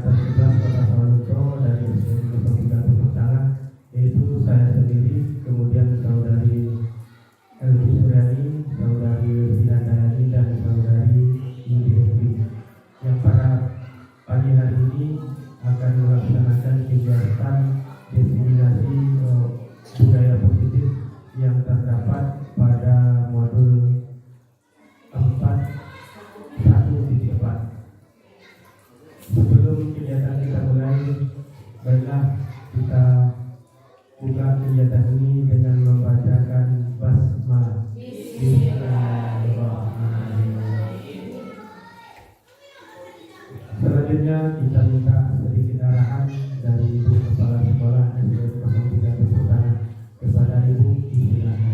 ke-11 Kota Sawalunto dari SDN 03 Tepuk Tangan, yaitu saya sendiri, kemudian saudari Elvi Suryani, saudari Sidandayani, dan saudari Yudi Estri, yang pada pagi hari ini akan melaksanakan kegiatan diseminasi budaya positif yang terdapat pada modul 4.1.4. Sebelum kegiatan kita mulai, baiklah kita buka kegiatan ini dengan membacakan basmalah. Bismillahirrahmanirrahim. Selanjutnya kita minta sedikit arahan dari Ibu Kepala Sekolah SDN 03 Tepuk Tangan. Kepada Ibu, silakan.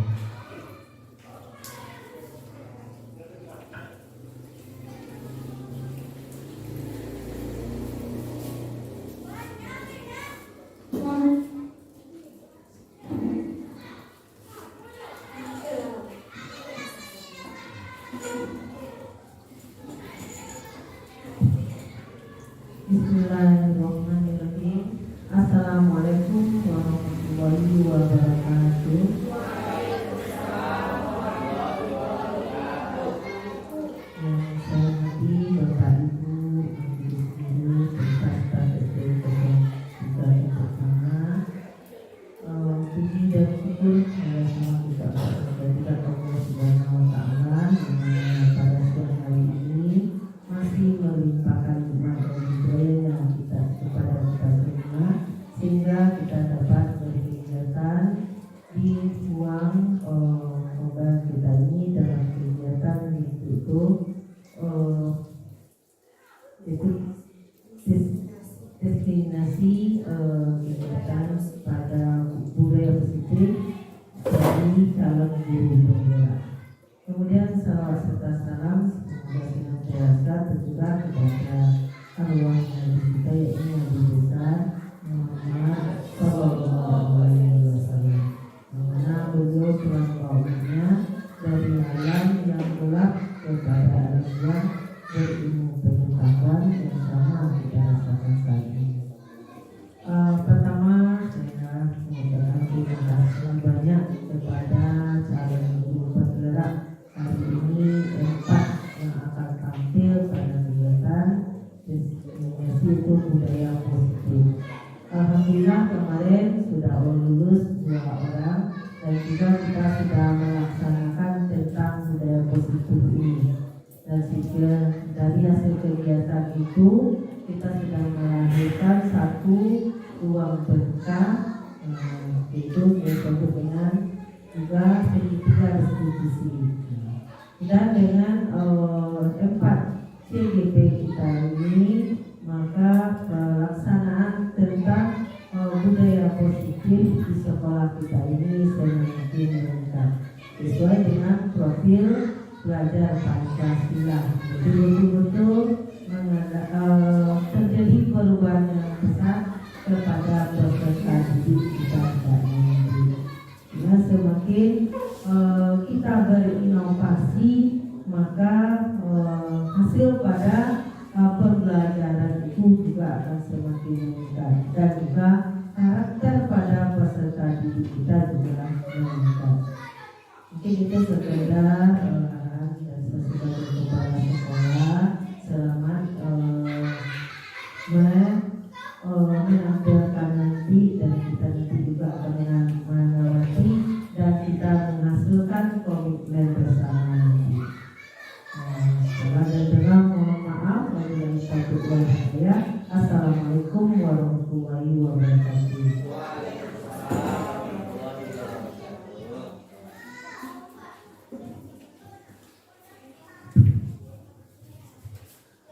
Bismillahirrahmanirrahim. Assalamualaikum warahmatullahi wabarakatuh. Yang saya hormati Bapak Ibu, guru-guru, peserta SDN 03 Tepuk Tangan. Puji dan syukur saya sama kita kepada Allah Subhanahu wa Ta'ala yang pada siang hari ini masih melimpahkan nikmat dan hidayah kepada kita semua, sehingga kita dapat berkegiatan di ruang modal kita ini dalam kegiatan ditutup itu destinasi kegiatan pada budaya positif dari calon guru penggerak. Kemudian salawat serta salam semoga senantiasa tercurah kepada arwah Nabi kita, yaitu Nabi besar Muhammad Sallallahu Alaihi Wasallam, mana beliau telah membawanya dari alam yang gelap kepada alam yang berilmu pengetahuan yang sama kita rasakan saat ini. Pertama, saya mengucapkan terima kasih banyak kepada calon guru penggerak hari ini empat yang akan tampil pada kegiatan destinasi itu budaya positif. Alhamdulillah kemarin sudah lulus 2 orang, dan juga kita sudah melaksanakan tentang budaya positif ini. Dan dari hasil kegiatan itu kita sudah melahirkan satu ruang berkah, itu disebut dengan juga segitiga restitusi. Dan dengan 4 CGP kita ini, maka pelaksanaan tentang budaya positif di sekolah kita ini semakin meningkat sesuai dengan profil belajar Pancasila. Jadi betul-betul terjadi perubahan yang besar kepada peserta didik kita saat ini. Ya, semakin kita berinovasi, maka hasil pada pembelajaran itu juga akan semakin meningkat, dan juga karakter pada peserta didik kita juga meningkat. Mungkin itu sekedar arahan dan sebagai kepala sekolah. Selamat menampilkan nanti, dan kita nanti juga akan melewati dan kita menghasilkan komitmen bersama nanti. Setelah dan dengan mohon maaf dari satu saya. Assalamualaikum warahmatullahi wabarakatuh.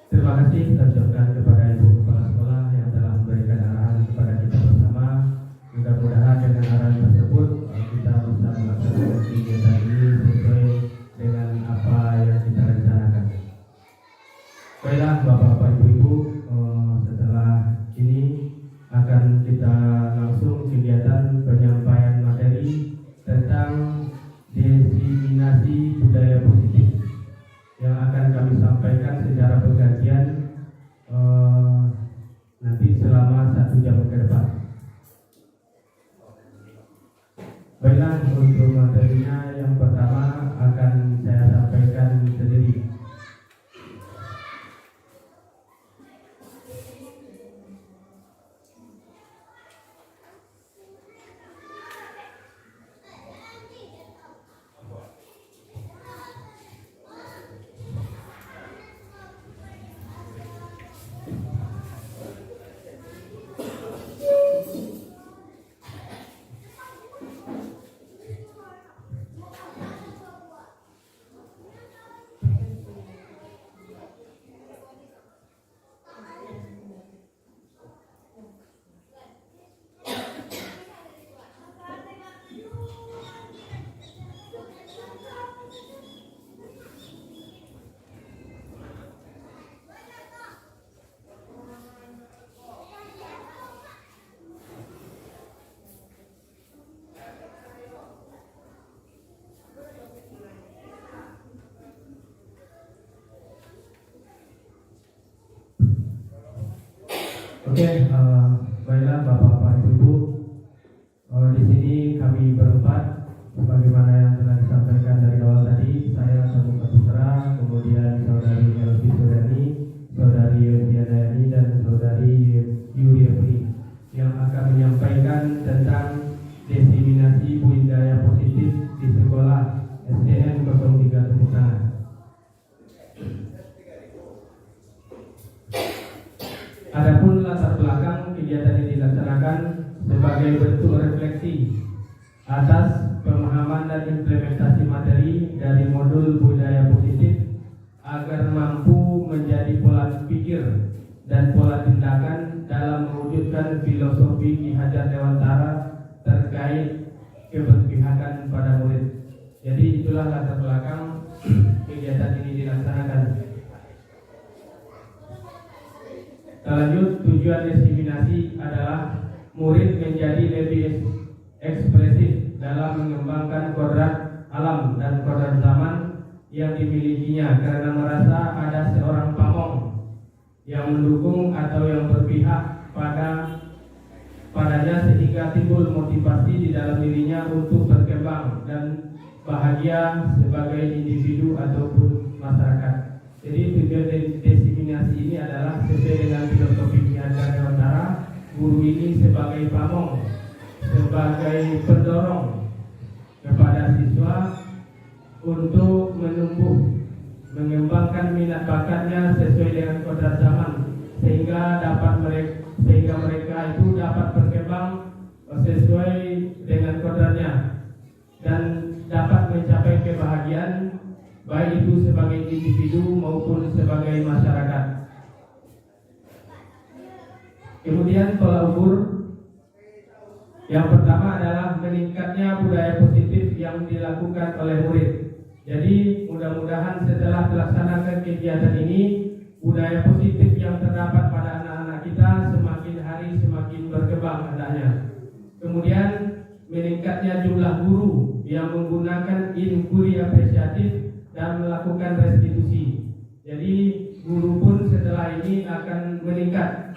Terima kasih saya ucapkan kepada Ibu Kepala Sekolah yang telah memberikan arahan kepada kita bersama. Mudah-mudahan dengan arahan tersebut kita bisa melaksanakan kegiatan ini sesuai dengan apa yang kita rencanakan. Baiklah Bapak-Bapak Ibu-Ibu, setelah ini akan kita langsung kegiatan penyampaian materi tentang diseminasi budaya positif yang akan kami sampaikan secara bergantian jam ke depan. Baiklah, untuk materinya yang pertama akan saya sampaikan sendiri. Oke, baiklah Bapak Ibu, di sini kami berempat, sebagaimana yang telah disampaikan dari awal tadi, saya Samuel Putra, kemudian saudari Elvi Suryani, saudari Yudhya Dayani, dan saudari Yulia Pri, yang akan menyampaikan tentang diseminasi budaya positif di sekolah SDN 03 Tepuk Tangan. Adapun latar belakang kegiatan ini dilaksanakan sebagai bentuk refleksi atas pemahaman dan implementasi materi dari modul budaya positif agar mampu menjadi pola pikir dan pola tindakan dalam mewujudkan filosofi Ki Hajar Dewantara terkait keberpihakan pada murid. Jadi itulah latar belakang kegiatan ini dilaksanakan. Lanjut, tujuan diseminasi adalah murid menjadi lebih ekspresif dalam mengembangkan kodrat alam dan kodrat zaman yang dimilikinya karena merasa ada seorang pamong yang mendukung atau yang berpihak padanya sehingga timbul motivasi di dalam dirinya untuk berkembang dan bahagia sebagai individu ataupun masyarakat. Jadi tujuan diseminasi ini adalah sesuai dengan filosofi Ki Hajar Dewantara. Guru ini sebagai pamong, sebagai pendorong kepada siswa untuk menumbuh, mengembangkan minat bakatnya sesuai dengan kodrat zaman, sehingga mereka itu dapat berkembang sesuai dengan kodratnya dan dapat mencapai kebahagiaan, baik itu sebagai individu maupun sebagai masyarakat. Kemudian tolak ukur yang pertama adalah meningkatnya budaya positif yang dilakukan oleh murid. Jadi mudah-mudahan setelah dilaksanakan kegiatan ini, budaya positif yang terdapat pada anak-anak kita semakin hari semakin berkembang hendaknya. Kemudian meningkatnya jumlah guru yang menggunakan inquiry apresiatif dan melakukan restitusi. Jadi guru pun setelah ini akan meningkat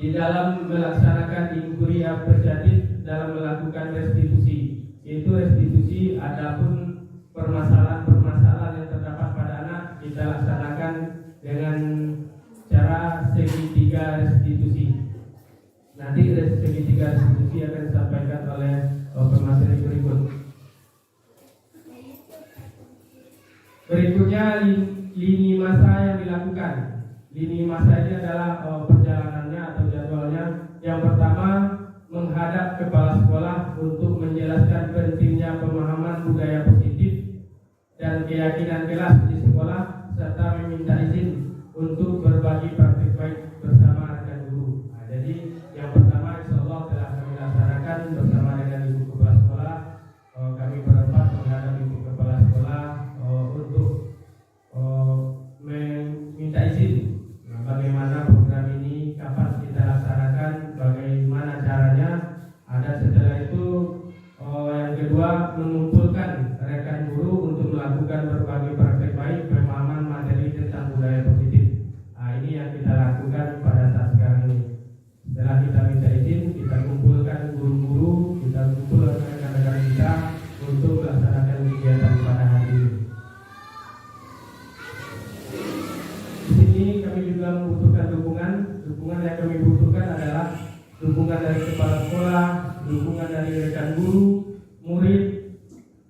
di dalam melaksanakan inquiry apresiatif dalam melakukan restitusi. Yaitu restitusi adapun permasalahan-permasalahan yang terdapat pada anak kita laksanakan dengan cara segitiga restitusi. Nanti segitiga restitusi akan disampaikan oleh pemateri berikut. Berikutnya lini masa yang dilakukan. Lini masa ini adalah perjalanannya atau jadwalnya. Yang pertama, menghadap kepala sekolah untuk menjelaskan pentingnya pemahaman budaya positif dan keyakinan kelas di sekolah, serta meminta izin untuk berbagi praktik baik bersama rekan guru. Jadi yang pertama insyaallah telah kami laksanakan bersama dengan ibu kepala sekolah. Kami berempat menghadap ibu kepala sekolah untuk meminta izin bagaimana program ini, kapan kita laksanakan, bagaimana caranya. Ada setelah itu yang kedua, mengumpulkan rekan guru untuk melakukan berbagai praktek baik pemahaman kami butuhkan adalah dukungan dari kepala sekolah, dukungan dari rekan guru, murid,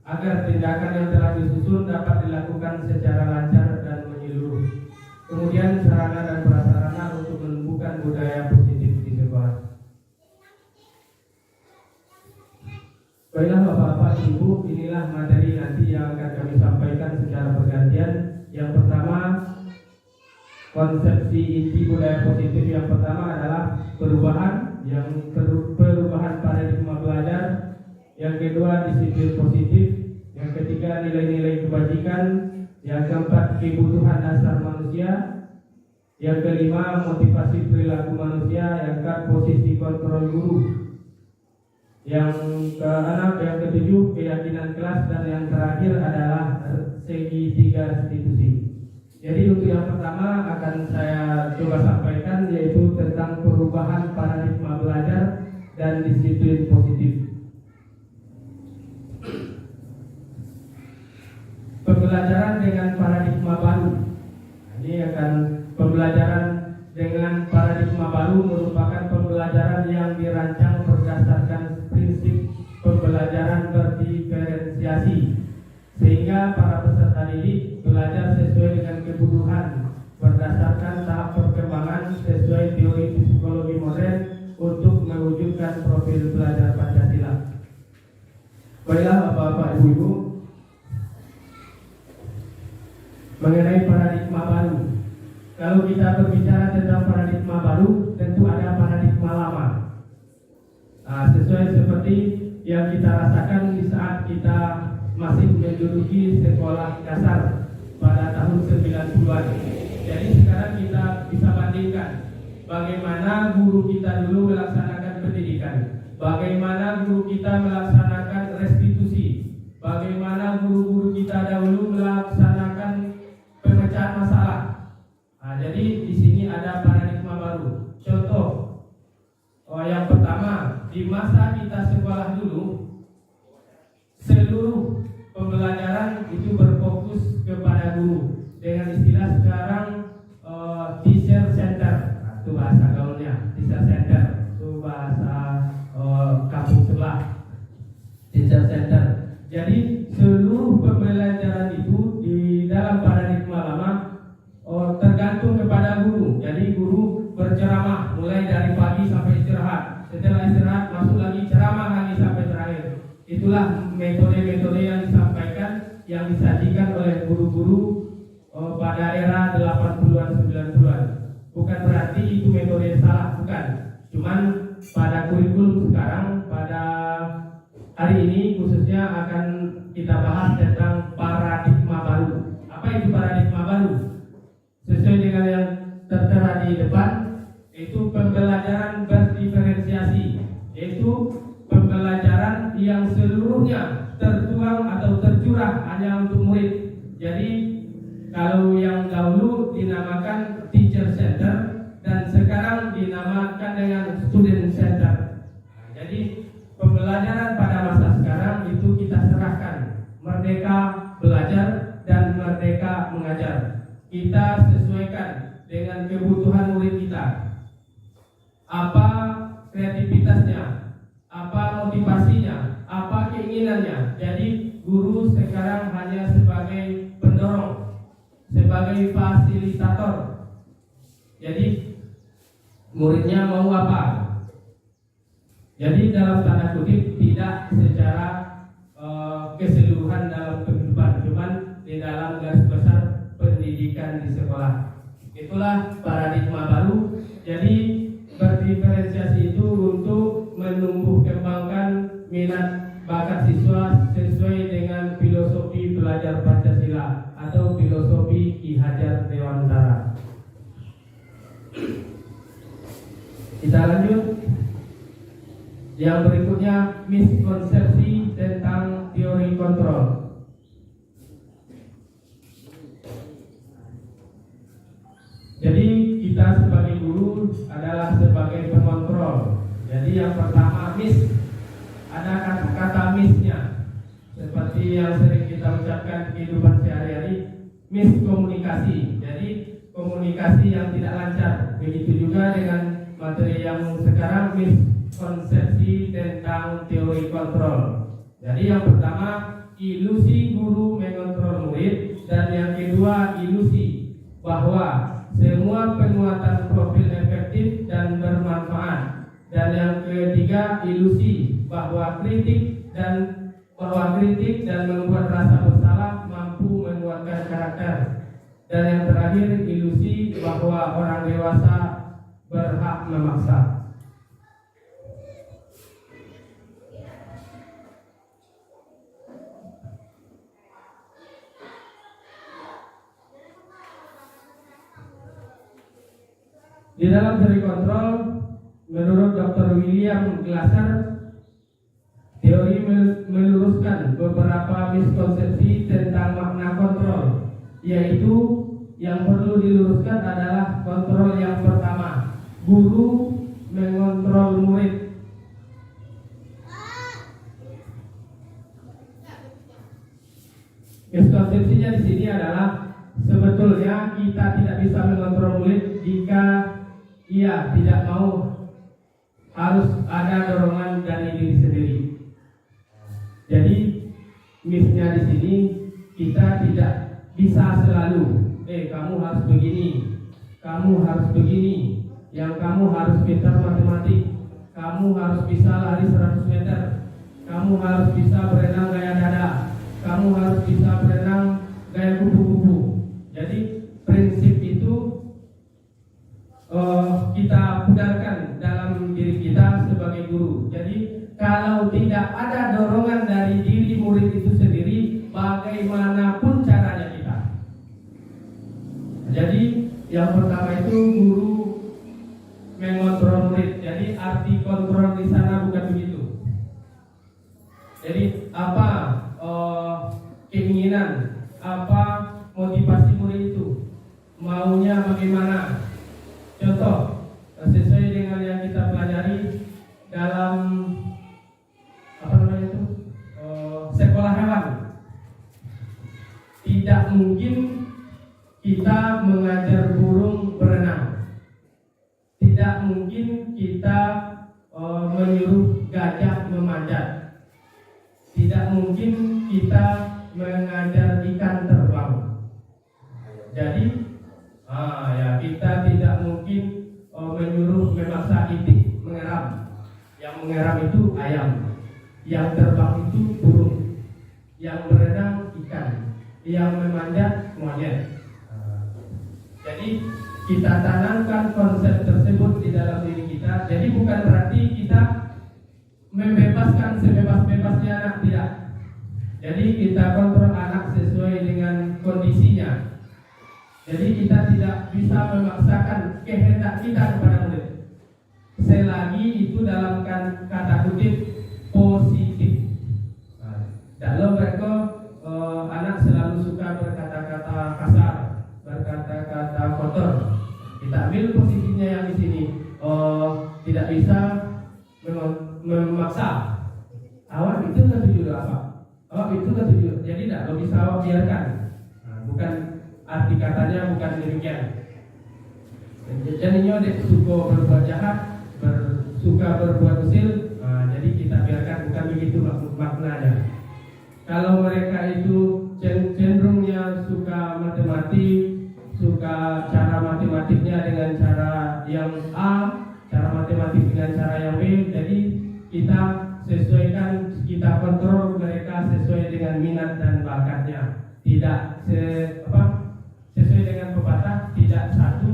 agar tindakan yang telah disusun dapat dilakukan secara lancar dan menyeluruh. Kemudian sarana dan prasarana untuk menumbuhkan budaya positif di sekolah. Baiklah Bapak-Bapak, Ibu, inilah materi nanti yang akan kami sampaikan secara bergantian. Yang pertama, konsepsi inti budaya positif yang pertama adalah perubahan paradigma belajar. Yang kedua, disiplin positif. Yang ketiga, nilai-nilai kebajikan. Yang keempat, kebutuhan dasar manusia. Yang kelima, motivasi perilaku manusia. Yang keempat, posisi kontrol guru. Yang keenam, yang ketujuh, keyakinan kelas. Dan yang terakhir adalah segitiga restitusi. Jadi untuk yang pertama akan saya coba sampaikan, yaitu tentang perubahan paradigma belajar dan disiplin positif. Pembelajaran dengan paradigma baru. Ini akan pembelajaran dengan paradigma baru merupakan pembelajaran yang dirancang berdasarkan prinsip pembelajaran berdiferensiasi, sehingga para peserta didik belajar sesuai dengan kebutuhan berdasarkan tahap perkembangan sesuai teori psikologi modern untuk mewujudkan profil belajar Pancasila. Baiklah Bapak-Bapak, Ibu-Ibu, mengenai paradigma baru. Kalau kita berbicara tentang paradigma baru, tentu ada paradigma lama. Sesuai seperti yang kita rasakan di saat kita masih menduduki sekolah dasar pada tahun 90-an. Jadi sekarang kita bisa bandingkan bagaimana guru kita dulu melaksanakan pendidikan, bagaimana guru kita melaksanakan restitusi, bagaimana guru-guru kita dahulu melaksanakan pemecahan masalah. Jadi di sini ada paradigma baru. Contoh, yang pertama, di masa kita sekolah dulu, seluruh pembelajaran itu berfokus kepada guru. Dengan istilah sekarang teacher center, itu bahasa gaulnya, teacher center, itu bahasa kampung sebelah, teacher center. Jadi seluruh pembelajaran itu di dalam paradigma lama tergantung kepada guru. Jadi guru berceramah mulai dari pagi sampai istirahat. Setelah istirahat masuk lagi ceramah lagi sampai terakhir. Itulah metode-metode yang disampaikan, yang disajikan oleh guru-guru pada era 80-an 90-an. Bukan berarti itu metode salah, bukan. Cuman pada kurikulum sekarang, pada hari ini khususnya akan kita bahas tentang paradigma baru. Apa itu paradigma baru? Sesuai dengan yang tertera di depan, itu pembelajaran berdiferensiasi, yaitu pembelajaran yang seluruhnya tertuang atau tercurah hanya untuk murid. Jadi kalau yang dahulu dinamakan teacher center dan sekarang dinamakan dengan student center. Jadi pembelajaran pada masa sekarang itu kita serahkan, merdeka belajar dan merdeka mengajar. Kita sesuaikan dengan kebutuhan murid kita. Apa kreativitasnya, apa motivasinya, apa keinginannya. Jadi guru sekarang hanya sebagai pendorong, sebagai fasilitator. Jadi muridnya mau apa? Jadi dalam tanda kutip tidak secara keseluruhan dalam kehidupan, cuman di dalam garis besar pendidikan di sekolah. Itulah paradigma baru. Jadi berdiferensiasi itu untuk menumbuh kembangkan minat bakat siswa sesuai dengan filosofi belajar Pancasila atau filosofi Ki Hajar Dewantara. Kita lanjut. Yang berikutnya, miskonsepsi tentang teori kontrol. Jadi kita sebagai guru adalah sebagai pengontrol. Jadi yang pertama ada kata-kata misnya, seperti yang sering kita ucapkan di kehidupan sehari-hari, miskomunikasi. Jadi komunikasi yang tidak lancar. Begitu juga dengan materi yang sekarang miskonsepsi tentang teori kontrol. Jadi yang pertama ilusi guru mengontrol murid, dan yang kedua ilusi bahwa semua penguatan profil efektif dan bermanfaat, dan yang ketiga ilusi bahwa kritik dan membuat rasa bersalah mampu menguatkan karakter, dan yang terakhir ilusi bahwa orang dewasa berhak memaksa. Di dalam teori kontrol, menurut Dr. William Glasser, teori meluruskan beberapa miskonsepsi tentang makna kontrol, yaitu yang perlu diluruskan adalah kontrol yang pertama, guru mengontrol murid. Miskonsepsinya di sini adalah sebetulnya kita tidak bisa mengontrol murid jika ia tidak mau, harus ada dorongan dari diri sendiri. Jadi misnya di sini kita tidak bisa selalu, kamu harus begini, kamu harus begini, yang kamu harus pintar matematik, kamu harus bisa lari 100 meter, kamu harus bisa berenang gaya dada, kamu harus bisa berenang gaya kupu-kupu. Jadi prinsip itu kita pudarkan dalam diri kita sebagai guru. Jadi kalau tidak ada dorongan dari diri murid itu sendiri, bagaimanapun caranya kita. Jadi yang pertama itu guru mengontrol murid. Jadi arti kontrol di sana bukan begitu. Jadi apa keinginan, apa motivasi murid itu, maunya bagaimana. Contoh, sesuai dengan yang kita pelajari dalam sekolah hewan, tidak mungkin kita mengajar burung berenang, tidak mungkin kita menyuruh gajah memanjat, tidak mungkin kita mengajar ikan terbang. Jadi kita tidak mungkin menyuruh memaksa itik mengeram. Yang mengeram itu ayam, yang terbang itu burung, yang berenang ikan, yang memanjat monyet. Jadi kita tanamkan konsep tersebut di dalam diri kita. Jadi bukan berarti kita membebaskan sebebas-bebasnya anak, tidak. Jadi kita kontrol anak sesuai dengan kondisinya. Jadi kita tidak bisa memaksakan kehendak kita kepada murid, selagi itu dalam kata kutip positif. Kalau mereka anak selalu suka berkata-kata kasar, berkata-kata kotor, kita ambil posisinya yang di sini. Tidak bisa memaksa. Awak itu nggak tujuh apa? Awak itu nggak tujuh. Jadi tidak bisa awak biarkan. Bukan arti katanya bukan demikian. Jadinya dia suka berbuat jahat, suka berbuat usil. Jadi kita biarkan, bukan begitu maknanya. Kalau mereka itu cenderungnya suka matematik, suka cara matematiknya dengan cara yang A, cara matematik dengan cara yang B, jadi kita sesuaikan, kita kontrol mereka sesuai dengan minat dan bakatnya, tidak sesuai dengan pepatah, tidak satu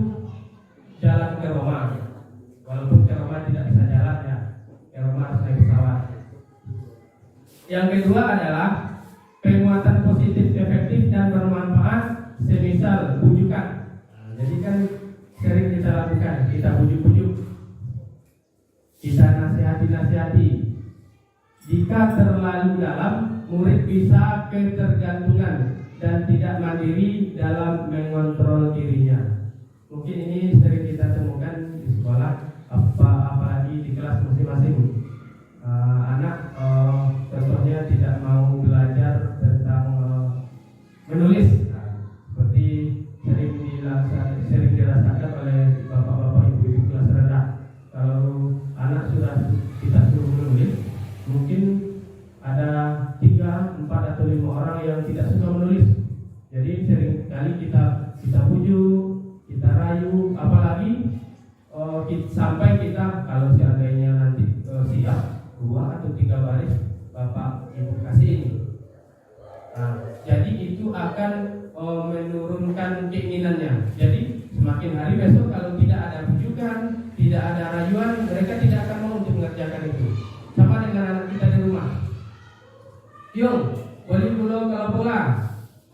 jalan ke Roma. Walaupun ke Roma tidak bisa jalan, ya ke Roma harus naik pesawat. Yang kedua adalah penguatan positif, efektif dan bermanfaat, semisal bujukan. Jadi kan sering kita lakukan, kita bujuk-bujuk, kita nasihati. Jika terlalu dalam, murid bisa ketergantungan dan tidak mandiri dalam mengontrol dirinya. Mungkin ini sering kita temukan di sekolah, apalagi di kelas masing-masing. Anak contohnya tidak mau belajar tentang menulis, seperti sering dirasakan oleh bapak-bapak ibu-ibu kelas rendah. sampai kita kalau seandainya nanti siap 2 atau 3 baris Bapak Ibu kasih ini. Nah, jadi itu akan menurunkan keinginannya. Jadi semakin hari besok kalau tidak ada bujukan, tidak ada rayuan, mereka tidak akan mau untuk mengerjakan itu. Sama dengan anak kita di rumah. Yung, boleh pulau kalau pulang.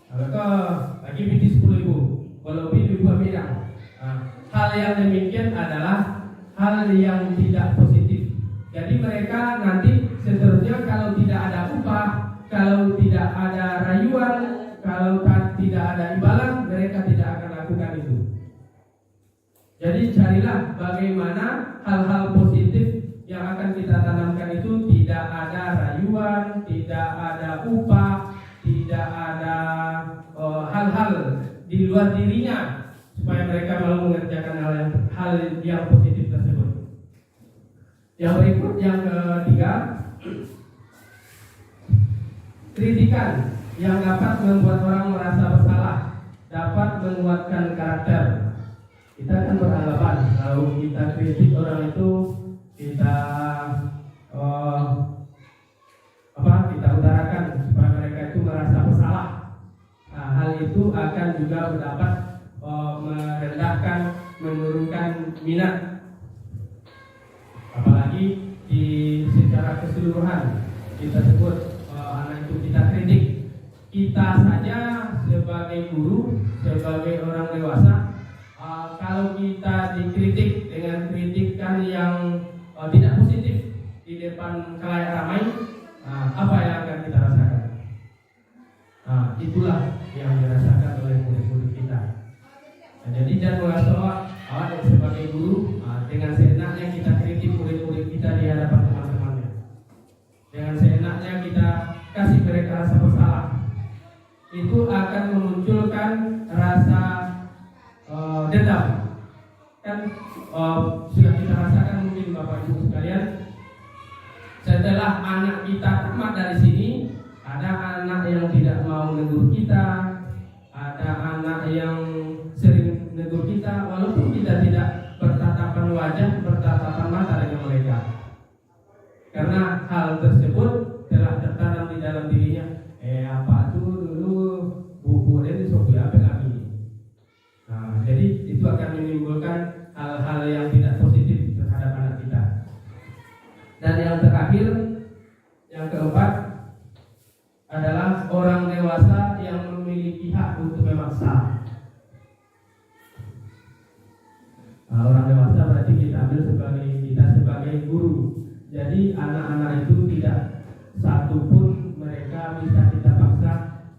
Kalau lagi binti 10.000, kalau binti 2 bidang. Nah, hal yang demikian adalah hal yang tidak positif. Jadi mereka nanti seterusnya kalau tidak ada upah, kalau tidak ada rayuan, kalau tidak ada imbalan, mereka tidak akan lakukan itu. Jadi carilah bagaimana hal-hal positif yang akan kita tanamkan itu tidak ada rayuan, tidak ada upah, tidak ada hal-hal di luar dirinya supaya mereka mau mengerjakan hal yang positif tersebut. Yang berikut yang ketiga, kritikan yang dapat membuat orang merasa bersalah, dapat menguatkan karakter. Kita kan beranggapan kalau kita kritik orang itu kita kita utarakan supaya mereka itu merasa bersalah. Nah, hal itu akan juga dapat merendahkan, menurunkan minat. Apalagi di secara keseluruhan kita sebut anak itu kita kritik. Kita saja sebagai guru, sebagai orang dewasa, kalau kita dikritik dengan kritikan yang tidak positif di depan khalayak ramai, apa yang akan kita rasakan? Itulah yang dirasakan oleh murid-murid kita. Jadi jangan awak sebagai guru dengan seenaknya kita kritik murid-murid kita di hadapan teman-temannya. Dengan seenaknya kita kasih mereka rasa bersalah. Itu akan memunculkan rasa dendam. Kan sudah kita rasakan mungkin Bapak Ibu sekalian, setelah anak kita tamat dari sini, ada anak yang tidak mau negur kita, ada anak yang sering negur kita walaupun kita tidak bertatapan wajah, bertatapan mata dengan mereka. Karena hal tersebut telah tertanam di dalam dirinya. Apa tuh dulu buku ini sopi apa lagi? Nah, jadi itu akan menimbulkan hal-hal yang tidak positif terhadap anak kita. Dan yang terakhir, yang keempat adalah orang dewasa yang memiliki hak untuk memaksa. Orang dewasa berarti kita ambil sebagai guru. Jadi anak-anak itu tidak satu pun mereka bisa kita paksa.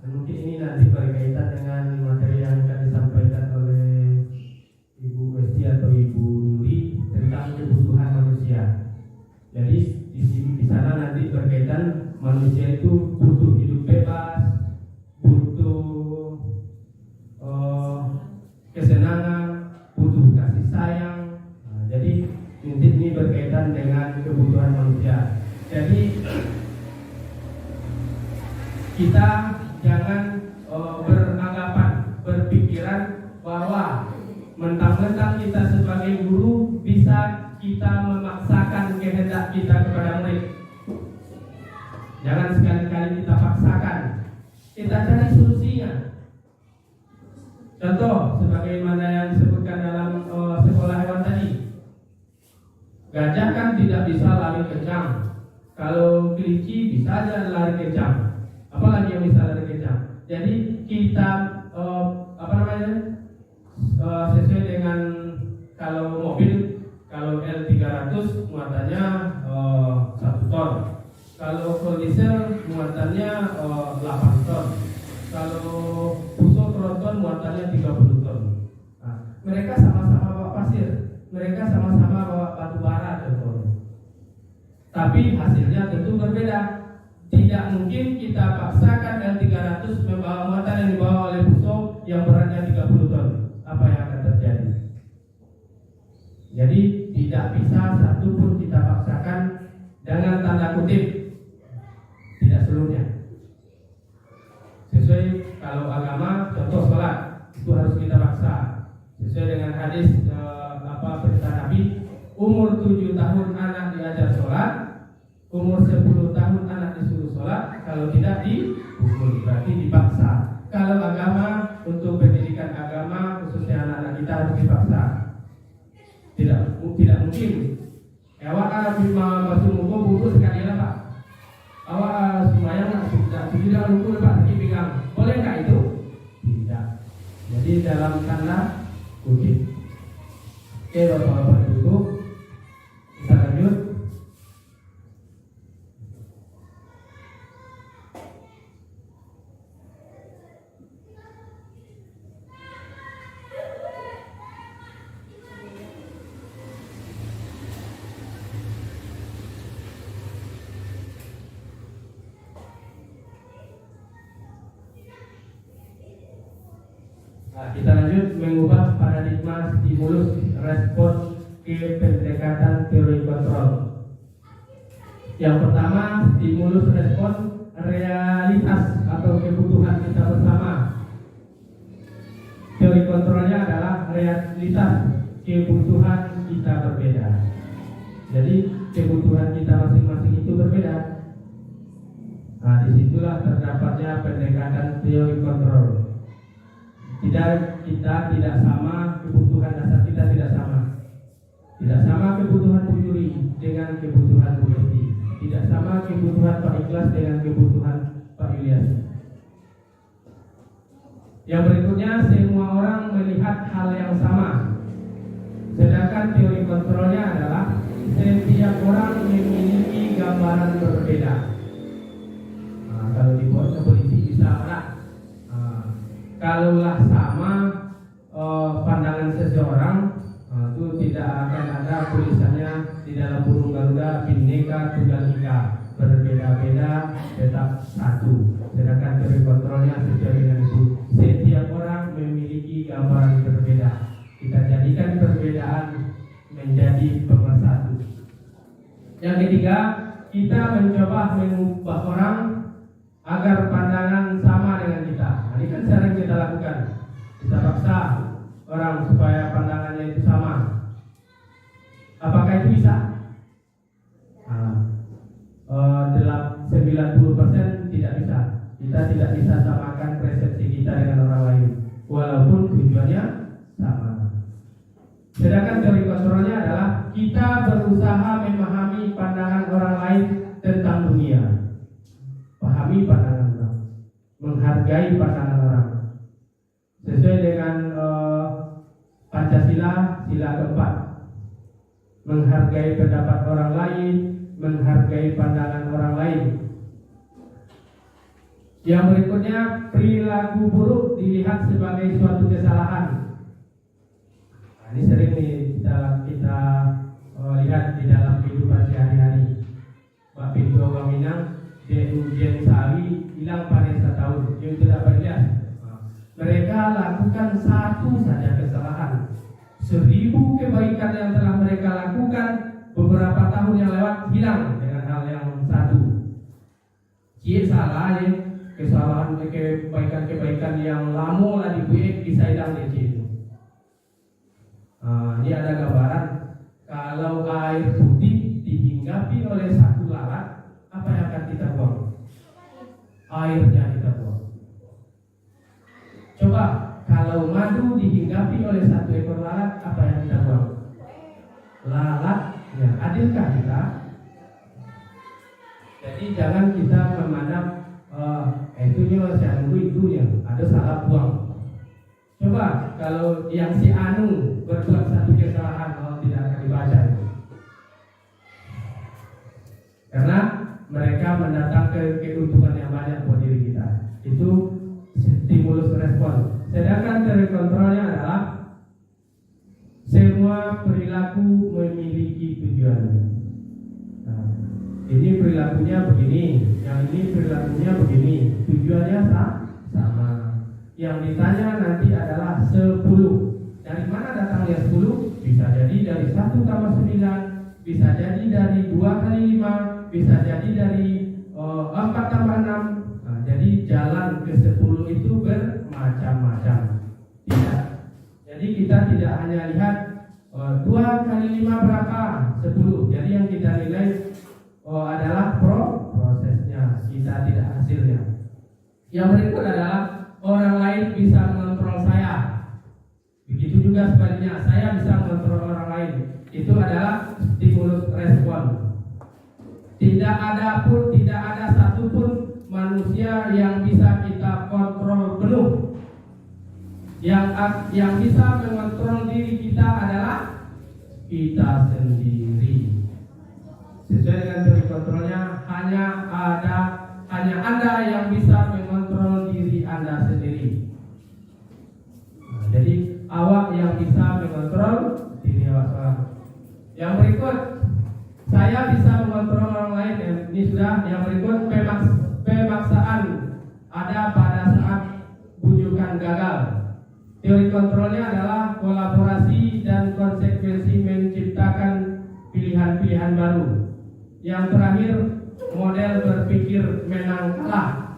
Mungkin ini nanti berkaitan dengan materi yang akan disampaikan oleh Ibu Westi atau Ibu Yuri tentang kebutuhan manusia. Jadi di sana nanti berkaitan manusia itu butuh hidup bebas, butuh kesenangan, butuh kasih sayang. Jadi ini berkaitan dengan kebutuhan manusia. Jadi kita jangan beranggapan, berpikiran bahwa mentang-mentang kita sebagai guru bisa kita memaksakan kehendak kita kepada murid. Jangan sekali-kali kita paksakan. Kita cari solusinya. Contoh sebagaimana yang disebutkan dalam sekolah hewan tadi. Gajah kan tidak bisa lari kencang. Kalau kelinci bisa aja lari kencang. Apalagi yang bisa lari kencang. Jadi kita sesuai dengan kalau mobil, kalau L300 muatannya 1 ton. Kalau full diesel muatannya 8 ton. Kalau fuso tronton muatannya 30 ton. Nah, mereka sama-sama bawa pasir, mereka sama-sama bawa batu bara contohnya. Tapi hasilnya tentu berbeda. Tidak mungkin kita paksakan L300 membawa muatan yang dibawa oleh fuso yang beratnya 30 ton. Apa yang akan terjadi? Jadi tidak bisa satu pun kita paksakan dengan tanda kutip. Tidak seluruhnya. Sesuai kalau agama, contoh sholat itu harus kita paksa. Sesuai dengan hadis perintah Nabi, umur 7 tahun anak diajar sholat, umur 10 tahun anak disuruh sholat, kalau tidak dipukul, berarti dipaksa. Kalau agama, untuk pendidikan agama khususnya anak-anak kita harus dipaksa. Tidak mungkin. Awak masuk muka buku sekali lah Pak. Awak semuanya tidak lupa Pak pinggang. Boleh nggak itu? Tidak. Jadi dalam tanda kutip. Oke Bapak-Bapak Ibu, kita lanjut. Nah, kita lanjut mengubah paradigma stimulus respon ke pendekatan teori kontrol. Yang pertama, stimulus respon realitas atau kebutuhan kita bersama. Teori kontrolnya adalah realitas kebutuhan kita berbeda. Jadi kebutuhan kita masing-masing itu berbeda. Nah, disitulah terdapatnya pendekatan teori kontrol. Kita tidak sama, kebutuhan dasar kita tidak sama. Tidak sama kebutuhan Bu Yuri dengan kebutuhan Bu Yuri. Tidak sama kebutuhan Pak Ikhlas dengan kebutuhan Pak Ilyas. Yang berikutnya, semua orang melihat hal yang sama. Sedangkan teori kontrolnya adalah setiap orang memiliki gambaran berbeda. Nah, kalau dibuat polisi bisa lah. Kalaulah sama pandangan seseorang, itu tidak akan ada tulisannya di dalam burung Garuda Bhinneka Tunggal Ika, berbeda-beda tetap satu. Sedangkan teori kontrolnya sesuai dengan itu, setiap orang memiliki gambaran berbeda. Kita jadikan perbedaan menjadi pemersatu. Yang ketiga, kita mencoba mengubah orang agar pandangan sama dengan kita. Nah, ini kan sering kita lakukan. Kita paksa orang supaya pandangannya itu sama. Apakah itu bisa? 90% tidak bisa. Kita tidak bisa samakan persepsi kita dengan orang lain, walaupun tujuannya sama. Sedangkan teori kontrolnya adalah kita berusaha memahami pandangan orang lain tentang dunia. Pahami pandangan orang, menghargai pandangan orang sesuai dengan Pancasila sila keempat, menghargai pendapat orang lain, menghargai pandangan orang lain. Yang berikutnya, perilaku buruk dilihat sebagai suatu kesalahan. Nah, ini sering nih kita lihat di dalam kehidupan sehari-hari. Pak Pintu Waminang di ujian sawi hilang panen setahun, yang tidak berlihat. Mereka lakukan satu saja kesalahan. 1000 kebaikan yang telah mereka lakukan beberapa tahun yang lewat hilang dengan hal yang satu. Cie salah ya, kesalahan kebaikan yang lama lah dibuat bisa hilang di situ. Ini ada gambaran kalau air putih dihinggapi oleh satu lalat, apa yang akan kita buang? Airnya kita buang. Coba kalau madu dihinggapi oleh satu ekor lalat, apa yang kita buang? Lalatnya. Adilkah kita? Jadi jangan kita memandang itunya ada salah buang. Coba kalau yang si Anu berbuat satu kesalahan, tidak akan dibaca itu. Karena mereka mendatangkan keuntungan yang banyak buat diri kita. Itu stimulus respon. Sedangkan teori kontrolnya adalah semua perilaku memiliki tujuan. Nah, ini perilakunya begini, yang ini perilakunya begini, tujuannya sama. Yang ditanya nanti adalah 10. Dari mana datangnya 10? Bisa jadi dari 1 tambah 9, bisa jadi dari 2 kali 5, bisa jadi dari 4 tambah 6. Nah, jadi jalan ke 10 itu bermacam-macam. Tidak. Jadi kita tidak hanya lihat 2 kali 5 berapa? 10. Jadi yang kita nilai adalah prosesnya, kita tidak hasilnya. Yang berikut adalah orang lain bisa mengontrol saya. Begitu juga sebaliknya, saya bisa mengontrol orang lain. Itu adalah stimulus respon. Tidak ada satupun manusia yang bisa kita kontrol penuh. Yang bisa mengontrol diri kita adalah kita sendiri. Sesuai dengan teori kontrolnya, hanya Anda yang bisa mengontrol diri Anda sendiri. Nah, jadi awak yang bisa mengontrol diri awak. Yang berikut, saya bisa mengontrol orang lain. Ini sudah. Yang berikut, pemaksaan ada pada saat bujukan gagal. Teori kontrolnya adalah kolaborasi dan konsekuensi menciptakan pilihan-pilihan baru. Yang terakhir, model berpikir menang kalah.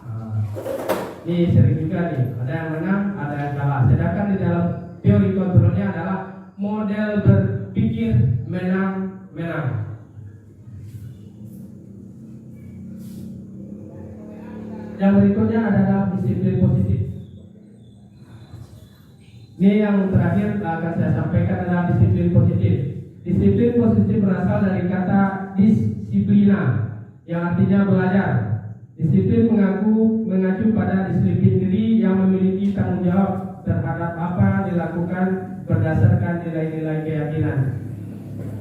Ini sering juga nih, ada yang menang, ada yang kalah. Sedangkan di dalam teori kontrolnya adalah model berpikir menang. Yang berikutnya adalah disiplin positif. Ini yang terakhir akan saya sampaikan adalah disiplin positif. Disiplin positif berasal dari kata disiplina, yang artinya belajar. Disiplin mengacu pada disiplin diri yang memiliki tanggung jawab terhadap apa yang dilakukan berdasarkan nilai-nilai keyakinan.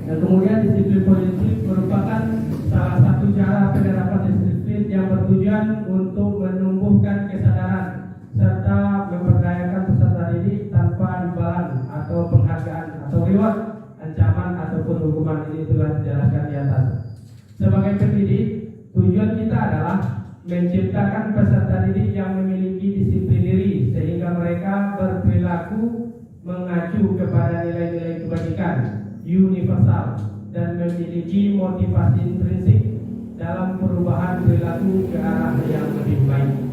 Dan kemudian disiplin positif merupakan salah satu cara penerapan disiplin yang bertujuan untuk menumbuhkan kesadaran serta memberdayakan peserta didik tanpa imbalan atau penghargaan atau reward, ancaman ataupun hukuman. Ini telah dijelaskan di atas. Sebagai pendidik, tujuan kita adalah menciptakan peserta didik yang memiliki disiplin diri sehingga mereka berperilaku mengacu kepada nilai-nilai kebajikan universal dan memiliki motivasi intrinsik dalam perubahan perilaku ke arah yang lebih baik.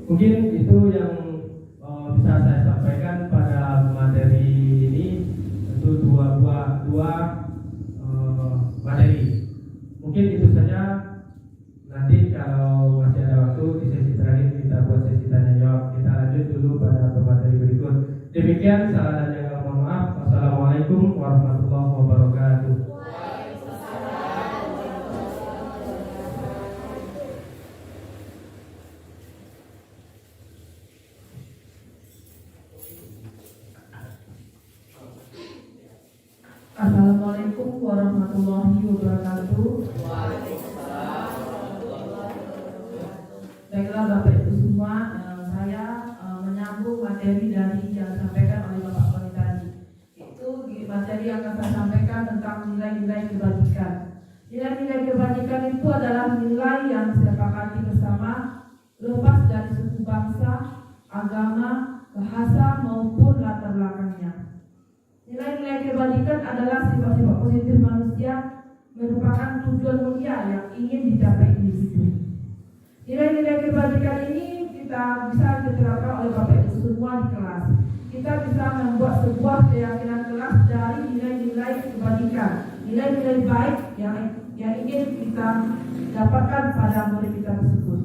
Mungkin itu yang bisa saya sampaikan pada materi ini. Tentu dua materi. Mungkin itu saja. Nanti kalau masih ada waktu di sesi terakhir kita buat sesi tanya jawab. Kita lanjut dulu pada materi berikut. Demikian, salah dan yang mohon maaf. Wassalamualaikum warahmatullahi wabarakatuh. Assalamualaikum warahmatullahi wabarakatuh. Baiklah Bapak Ibu semua, saya menyambung materi dari yang disampaikan oleh Bapak Koni tadi. Itu materi yang akan saya sampaikan tentang nilai-nilai kebajikan. Nilai-nilai kebajikan itu adalah nilai yang disepakati bersama, lepas dari suku bangsa, agama, bahasa maupun latar belakangnya. Nilai-nilai kebajikan adalah sifat-sifat positif manusia, merupakan tujuan mulia yang ingin dicapai individu. Nilai-nilai kebajikan ini kita bisa diterapkan oleh Bapak Ibu semua di kelas. Kita bisa membuat sebuah keyakinan kelas dari nilai-nilai kebajikan, nilai-nilai baik yang ingin kita dapatkan pada murid kita tersebut.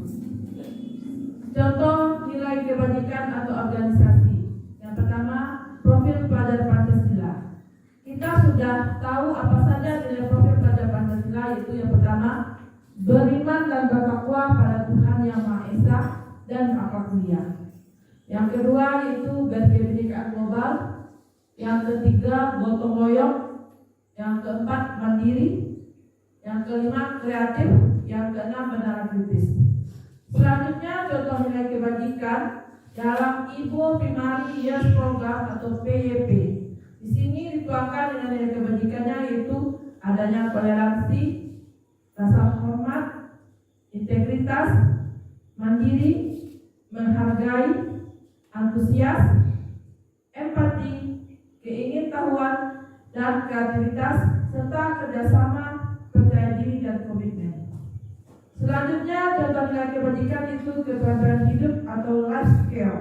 Contoh nilai kebajikan atau organisasi. Yang pertama, profil pelajar Pancasila. Kita sudah tahu apa saja nilai profil pelajar Pancasila, yaitu yang pertama, beriman dan bertakwa pada Tuhan Yang Maha Esa dan akhlak mulia. Yang kedua yaitu berkebinekaan global. Yang ketiga gotong royong. Yang keempat mandiri. Yang kelima kreatif. Yang keenam benaran kritis. Selanjutnya contoh nilai kebajikan dalam Ibu Primary Years Program atau PYP. Di sini dituangkan nilai kebajikannya yaitu adanya toleransi, rasa hormat, integritas, mandiri, menghargai, antusias, empati, keingintahuan, dan kreativitas, serta kerjasama, percaya diri, dan komitmen. Selanjutnya, contoh nilai kebajikan itu keterampilan hidup atau life skill,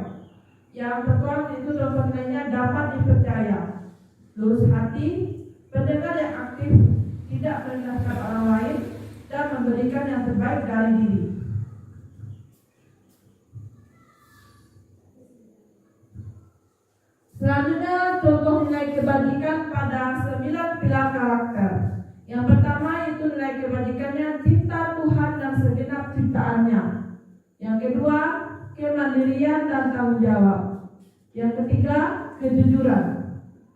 yang tertuang itu dalam nilainya dapat dipercaya, lurus hati, pendengar yang aktif, tidak merendahkan orang lain, dan memberikan yang terbaik dari diri. Selanjutnya, contoh nilai kebajikan pada 9 pilar karakter. Yang pertama itu nilai kebajikannya cinta Tuhan dan segenap ciptaannya. Yang kedua, kemandirian dan tanggung jawab. Yang ketiga, kejujuran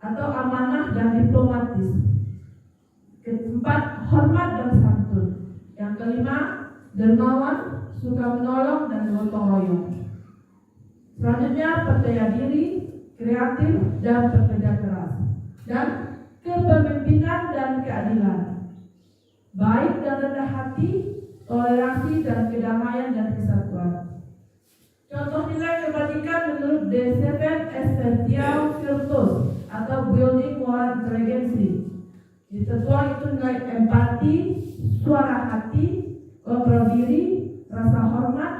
atau amanah dan diplomatis. Keempat, hormat dan santun. Yang kelima, dermawan, suka menolong dan gotong royong. Selanjutnya, percaya diri, kreatif dan bekerja keras. Dan kepemimpinan dan keadilan. Baik dan rendah hati, toleransi dan kedamaian dan kesatuan. Contoh nilai kebajikan menurut The Seven Essential Virtues atau Building Moral Intelligence. Tertuang itu nilai empati, suara hati, kontrol diri, rasa hormat,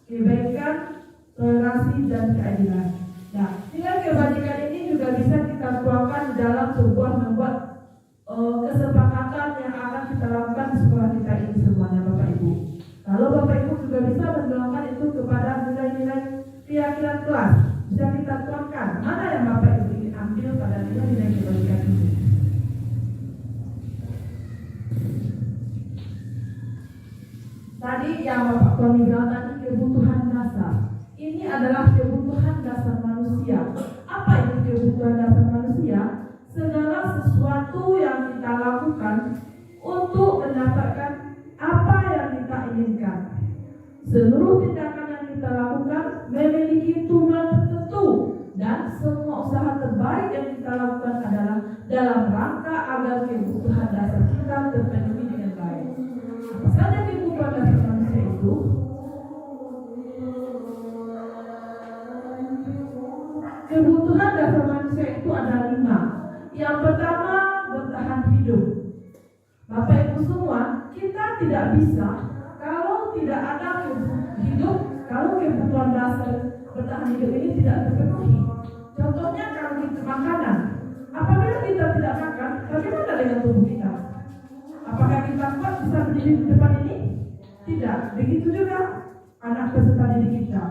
kebaikan, toleransi dan keadilan. Nah, nilai kebajikan ini juga bisa kita tuangkan dalam sebuah membuat kesepakatan yang akan kita lakukan di sekolah kita ini semuanya, Bapak Ibu. Lalu Bapak Ibu juga bisa menuangkan itu kepada nilai-nilai keyakinan kelas. Bisa kita tuangkan mana yang Bapak Ibu ingin ambil pada nilai-nilai kebajikan ini. Tadi yang Bapak Tony bilang tadi kebutuhan dasar. Ini adalah kebutuhan dasar manusia. Apa itu kebutuhan dasar manusia? Segala sesuatu yang kita lakukan untuk mendapatkan apa yang kita inginkan. Seluruh tindakan yang kita lakukan memiliki tujuan tertentu, dan semua usaha terbaik yang kita lakukan adalah dalam rangka agar kebutuhan dasar kita terpenuhi dengan baik. Apa saja kebutuhan dasar manusia itu? Kebutuhan dasar manusia itu ada 5. Yang pertama, bertahan hidup. Bapak Ibu semua, kita tidak bisa kalau tidak ada hidup, kalau kebutuhan dasar bertahan hidup ini tidak terpenuhi. Contohnya kalau kita makanan, apabila kita tidak makan, bagaimana dengan tubuh kita? Apakah kita kuat bisa berdiri di depan ini? Tidak. Begitu juga anak peserta didik kita.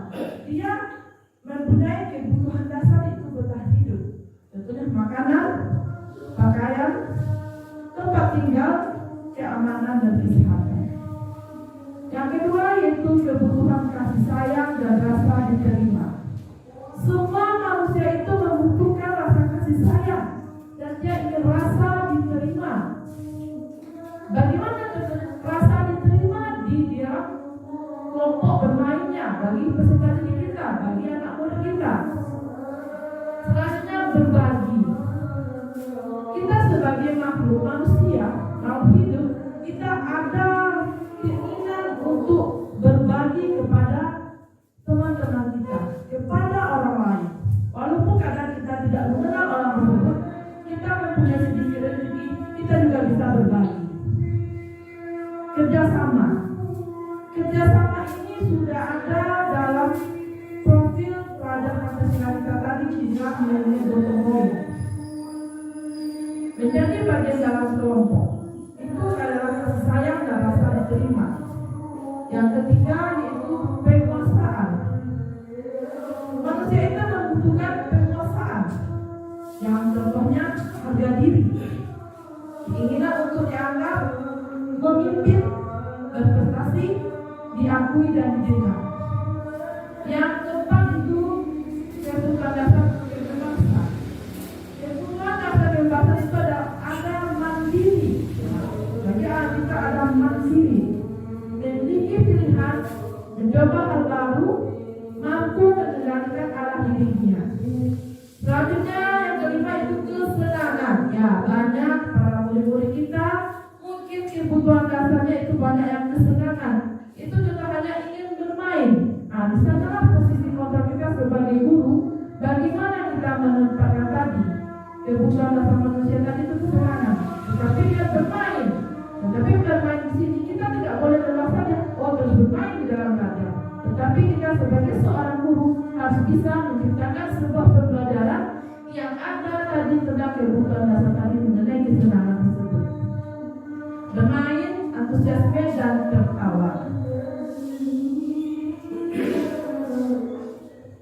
Dia mempunyai kebutuhan dasar itu bertahan hidup. Tentunya makanan, pakaian, tempat tinggal, keamanan dan kesehatan. Yang kedua yaitu kebutuhan kasih sayang dan rasa diterima. Semua manusia itu membutuhkan rasa kasih sayang dan dia ingin rasa diterima. Bagaimana rasa diterima di dalam kelompok bermainnya bagi peserta didik kita, bagi anak muda kita. Selanjutnya berbagi. Kita sebagai makhluk manusia, makhluk hidup, kita ada keinginan untuk berbagi kepada teman-teman kita, kepada orang lain. Walaupun kadang kita tidak mengenal orang tersebut, kita mempunyai sedikit rezeki, kita juga bisa berbagi. Kerjasama. Kerjasama ini sudah ada dalam profil pelajaran Pancasila kita tadi, dibilang menjadi gotong royong. Menjadi bagian dalam kelompok itu adalah kasih sayang dan rasa diterima. Yang ketiga yaitu penguasaan. Manusia itu membutuhkan penguasaan. Yang contohnya harga diri, keinginan untuk dianggap memimpin, berprestasi, diakui dan diterima. Yang keempat itu kebutuhan dasar kebebasan. Kebutuhan dasar kebebasan itu ada mandiri. Bagi kita ada mandiri, memiliki pilihan, mencoba hal baru, mampu mengendalikan arah dirinya. Selanjutnya yang kelima itu kesenangan. Ya, banyak para murid-murid kita mungkin kebutuhan dasarnya itu banyak yang kesenangan. Itu juga hanya ingin bermain. Nah, di sanalah posisi kontrol kita sebagai guru. Bagaimana kita menempatkan tadi kebutuhan dasar manusia tadi itu kesenangan. Tetapi dia bermain. Tetapi bermain di sini kita tidak boleh lepas saja. Oh, terus bermain di dalam belajar. Tetapi kita sebagai seorang guru harus bisa menciptakan sebuah pembelajaran yang ada tadi tentang kebutuhan dasar tadi mengenai kesenangan tersebut. Bermain, antusiasme, dan tertawa.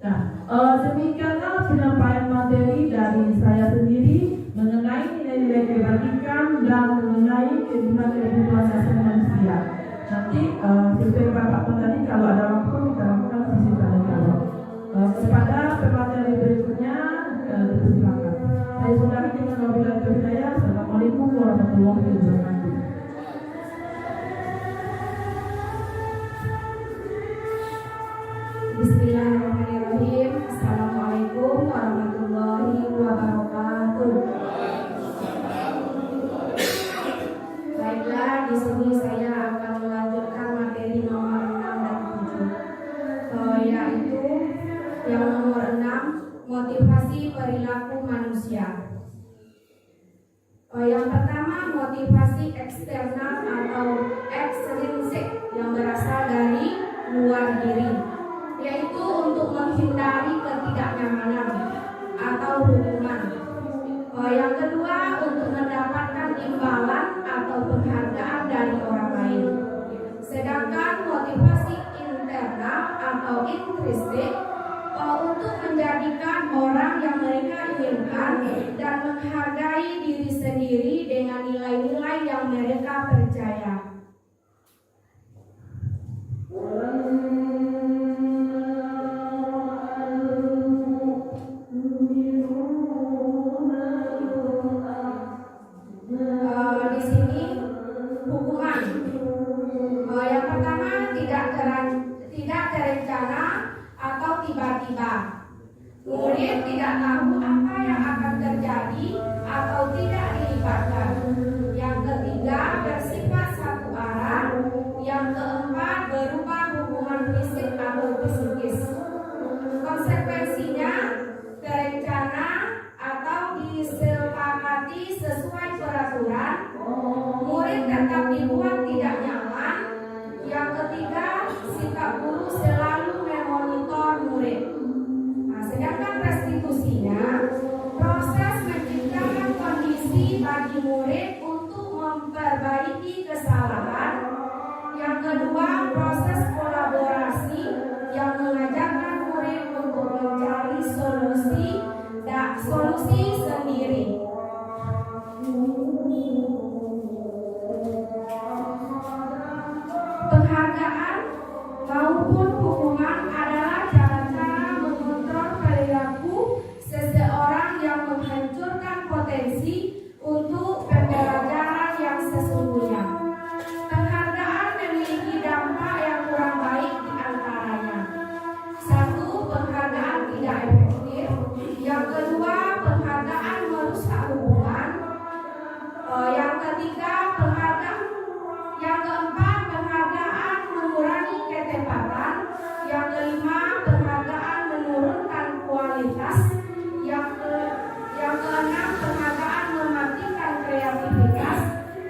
Nah, demikianlah penyampaian materi dari saya sendiri mengenai nilai-nilai kebajikan dan mengenai kebutuhan dasar manusia. Nanti sesuai Bapak pun tadi, kalau ada waktu kita lakukan sesi tanya jawab. Kepada pemateri berikutnya, silakan. Saya sudahi dengan wabillahi taufiq hidayah. Assalamualaikum warahmatullahi wabarakatuh. Bismillahirrahmanirrahim. Assalamualaikum warahmatullahi wabarakatuh. Baiklah, di sini saya akan melanjutkan materi nomor 6 dan 7, yaitu yang nomor 6, motivasi perilaku manusia. Yang pertama, motivasi eksternal atau ekstrinsik yang berasal dari luar diri, yaitu untuk menghindari ketidaknyamanan atau hukuman. Yang kedua, untuk mendapatkan imbalan atau penghargaan dari orang lain. Sedangkan motivasi internal atau intrinsik untuk menjadikan orang yang mereka inginkan dan menghargai diri sendiri dengan nilai-nilai yang mereka percaya. Di sini hukuman. Yang pertama, tidak terencana atau tiba-tiba. Murid tidak tahu apa yang akan terjadi atau tidak dilibatkan. Yang ketiga, bersifat satu arah. Yang keempat, berupa hubungan fisik atau psikis. Konsekuensinya, terencana atau disepakati sesuai peraturan. Murid tetap dibuat tidak nyaman. Yang ketiga, sikap guru selalu memonitor murid. Sedangkan restitusinya, proses menciptakan kondisi bagi murid untuk memperbaiki kesalahan. Yang kedua, proses kolaborasi yang mengajarkan murid untuk mencari solusi sendiri. Penghargaan maupun hukuman adalah cara-cara mengontrol perilaku seseorang yang menghancurkan potensi untuk pembelajaran yang sesungguhnya. Penghargaan memiliki dampak yang kurang baik di antaranya. Satu, penghargaan tidak efektif. Yang kedua, penghargaan merusak hubungan. Yang ketiga, penghargaan. Yang keempat, penghargaan mengurangi ketepatan. Yang kelima, penghargaan menurunkan kualitas. Yang keenam, penghargaan mematikan kreativitas.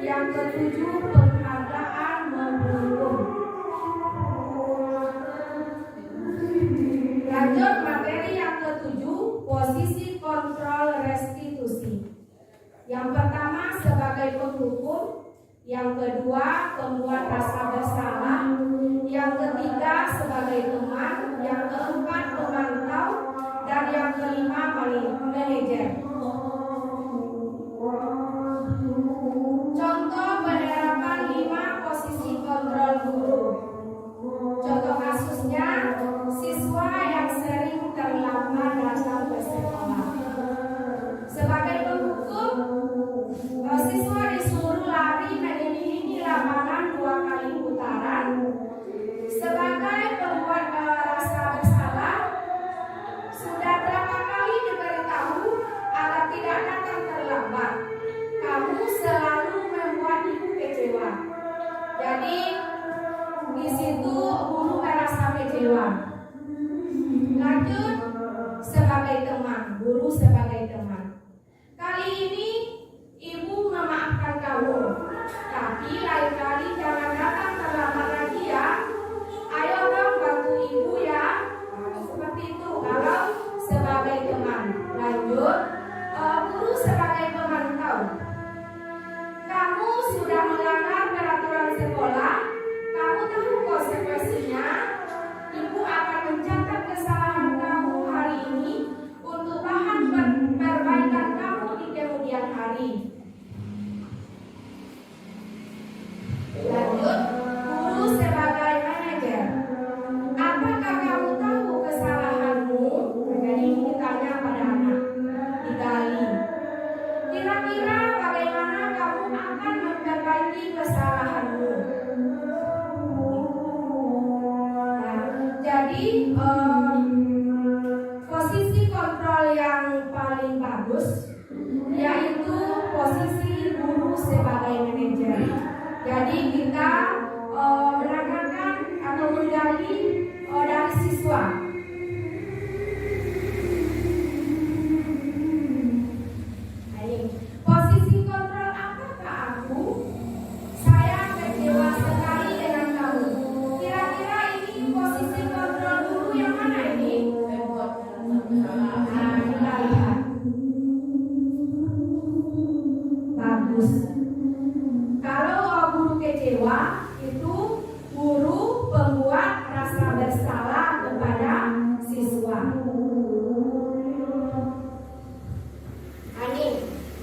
Yang ketujuh, penghargaan menghukum. Lanjut materi yang ketujuh, posisi kontrol restitusi. Yang pertama, sebagai penghukum. Yang kedua, pembuat rasa bersalah. Yang ketiga, sebagai teman. Yang keempat, pemantau. Dan yang kelima, manajer. Contoh penerapan 5 posisi kontrol guru. Contoh kasusnya, siswa yang sering terlambat datang ke sekolah. Sebagai penghukum, siswa disuruh lari mengelilingi lapangan 2 kali putaran. Sebagai pembuat rasa bersalah, Jadi kita menanyakan atau menggali dari siswa. Ini posisi kontrol apakah aku? Saya kecewa sekali dengan kamu. Kira-kira ini posisi kontrol guru yang mana ini? Nah, kita lihat. Bagus. Kalau guru kecewa, itu guru membuat rasa bersalah kepada siswa. Ani,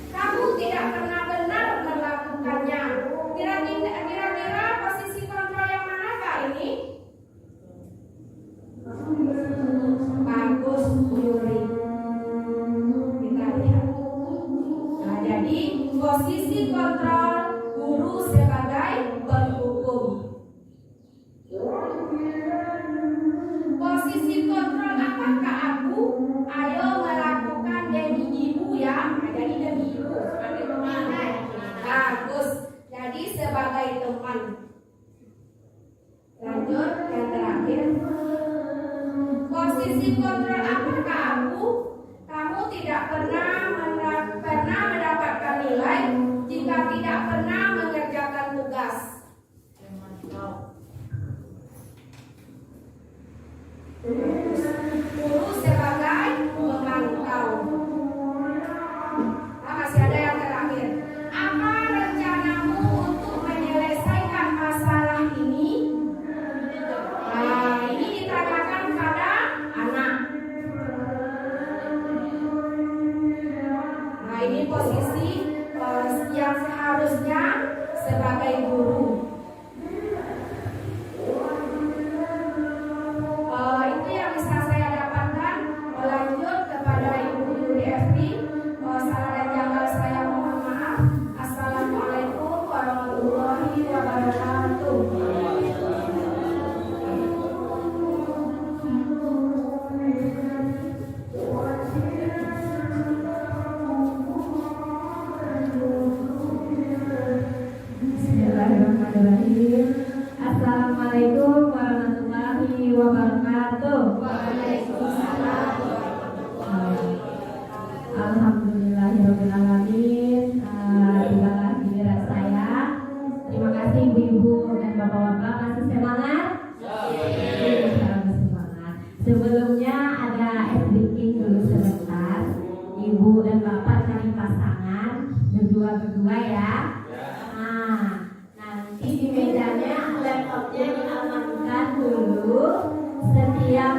kamu tidak pernah benar melakukannya. Kira-kira posisi kontrol yang manakah ini? Bagus, Yuri. Kita lihat. Nah, jadi posisi kontrol guru sebagai penghukum. Posisi kontrol apakah aku? Ayo melakukan demi ibu ya. Jadi demi ibu. Bagus. Jadi sebagai teman. Lanjut yang terakhir. Posisi kontrol apakah aku? Kamu tidak pernah mendapatkan nilai jika tidak pernah mengerjakan tugas. Guru sebagai memantau. Masih ada yang terakhir. Apa rencanamu untuk menyelesaikan masalah ini? Nah, ini ditanyakan pada anak. Nah, ini posisi yang seharusnya sebagai guru. Itu yang bisa saya dapatkan. Lanjut kepada Ibu Yuri Efri. Salah dan janggal saya mohon maaf. Assalamualaikum warahmatullahi wabarakatuh. Bismillahirrahmanirrahim. Assalamualaikum warahmatullahi wabarakatuh. Waalaikumsalam. Alhamdulillahirabbil alamin. Tibalah giliran saya. Terima kasih ibu-ibu dan bapak-bapak, masih semangat? Selalu semangat. Sebelumnya ada speaking dulu sebentar. Ibu dan bapak cari pasangan berdua ya. Nanti di mejanya laptopnya diamankan dulu. Setiap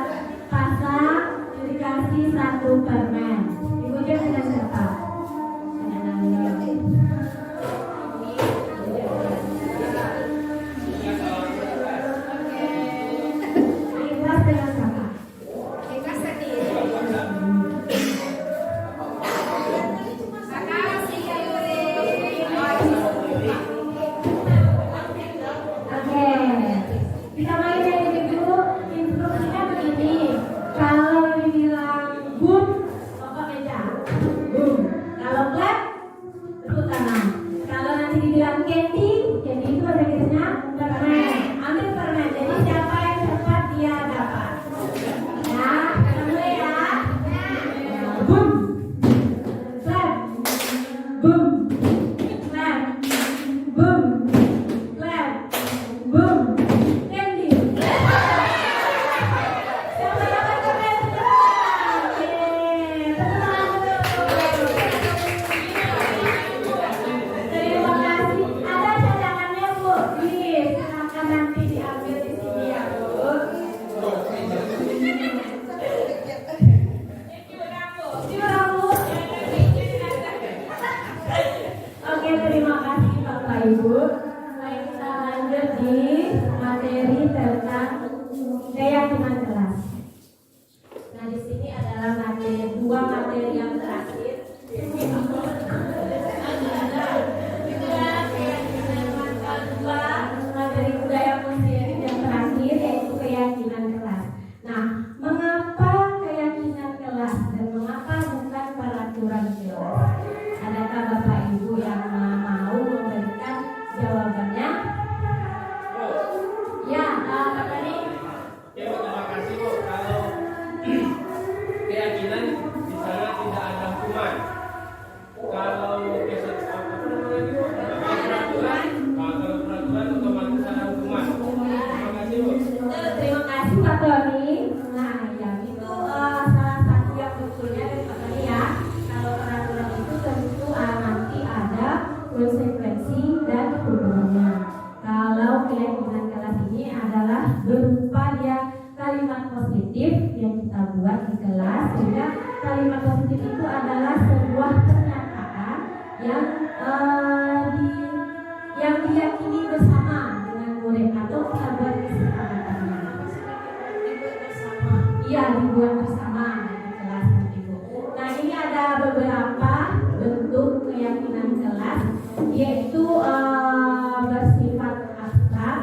pasang dikasih 1 permen. Ibu jangan dengan siapa? Dengan Nani. Ikhlas dengan siapa? Kita sendiri. Makasih ya Yuri. Oke, kita mulai dari dulu. Instruksinya begini. Kalau dibilang boom, bapak meja, boom. Kalau clap, tepuk tangan. Kalau nanti dibilang candy itu bahasa Inggrisnya permen. Ambil permen. Jadi siapa yang cepat dia dapat. Ya, kita mulai ya. Boom, clap, boom, clap, boom, clap, boom, candy. Siapa yang dapat permen? Terima kasih. Ada cadangannya Bu. Silakan nanti diambil di sini ya Bu. Curang, Bu. Oke, terima kasih Bapak Ibu. Baik, kita lanjut di materi tentang keyakinan kelas. Nah, di sini adalah dua materi yang terakhir. Materi budaya positif yang terakhir yaitu keyakinan kelas. Nah, mengapa keyakinan kelas dan mengapa bukan peraturan kelas? Adakah Bapak Ibu yang mau memberikan jawabannya? keyakinan di sana tidak ada hukuman. Kalau peraturan otomatis ada hukuman. Terima kasih, Bu. Terima kasih Pak Tony. Nah, ya itu salah satu yang betulnya dari Pak Tony ya. Kalau peraturan itu tentu nanti ada konsekuensi dan hukumannya. Kalau keyakinan kelas ini adalah berupa dia kalimat positif yang kita buat di kelas, sehingga kalimat positif itu adalah sebuah pernyataan yang diyakini bersama dengan murid atau kita buat kesepakatannya. Iya, dibuat bersama di kelas nanti, Bu. Nah, ini ada beberapa bentuk keyakinan kelas, yaitu bersifat abstrak,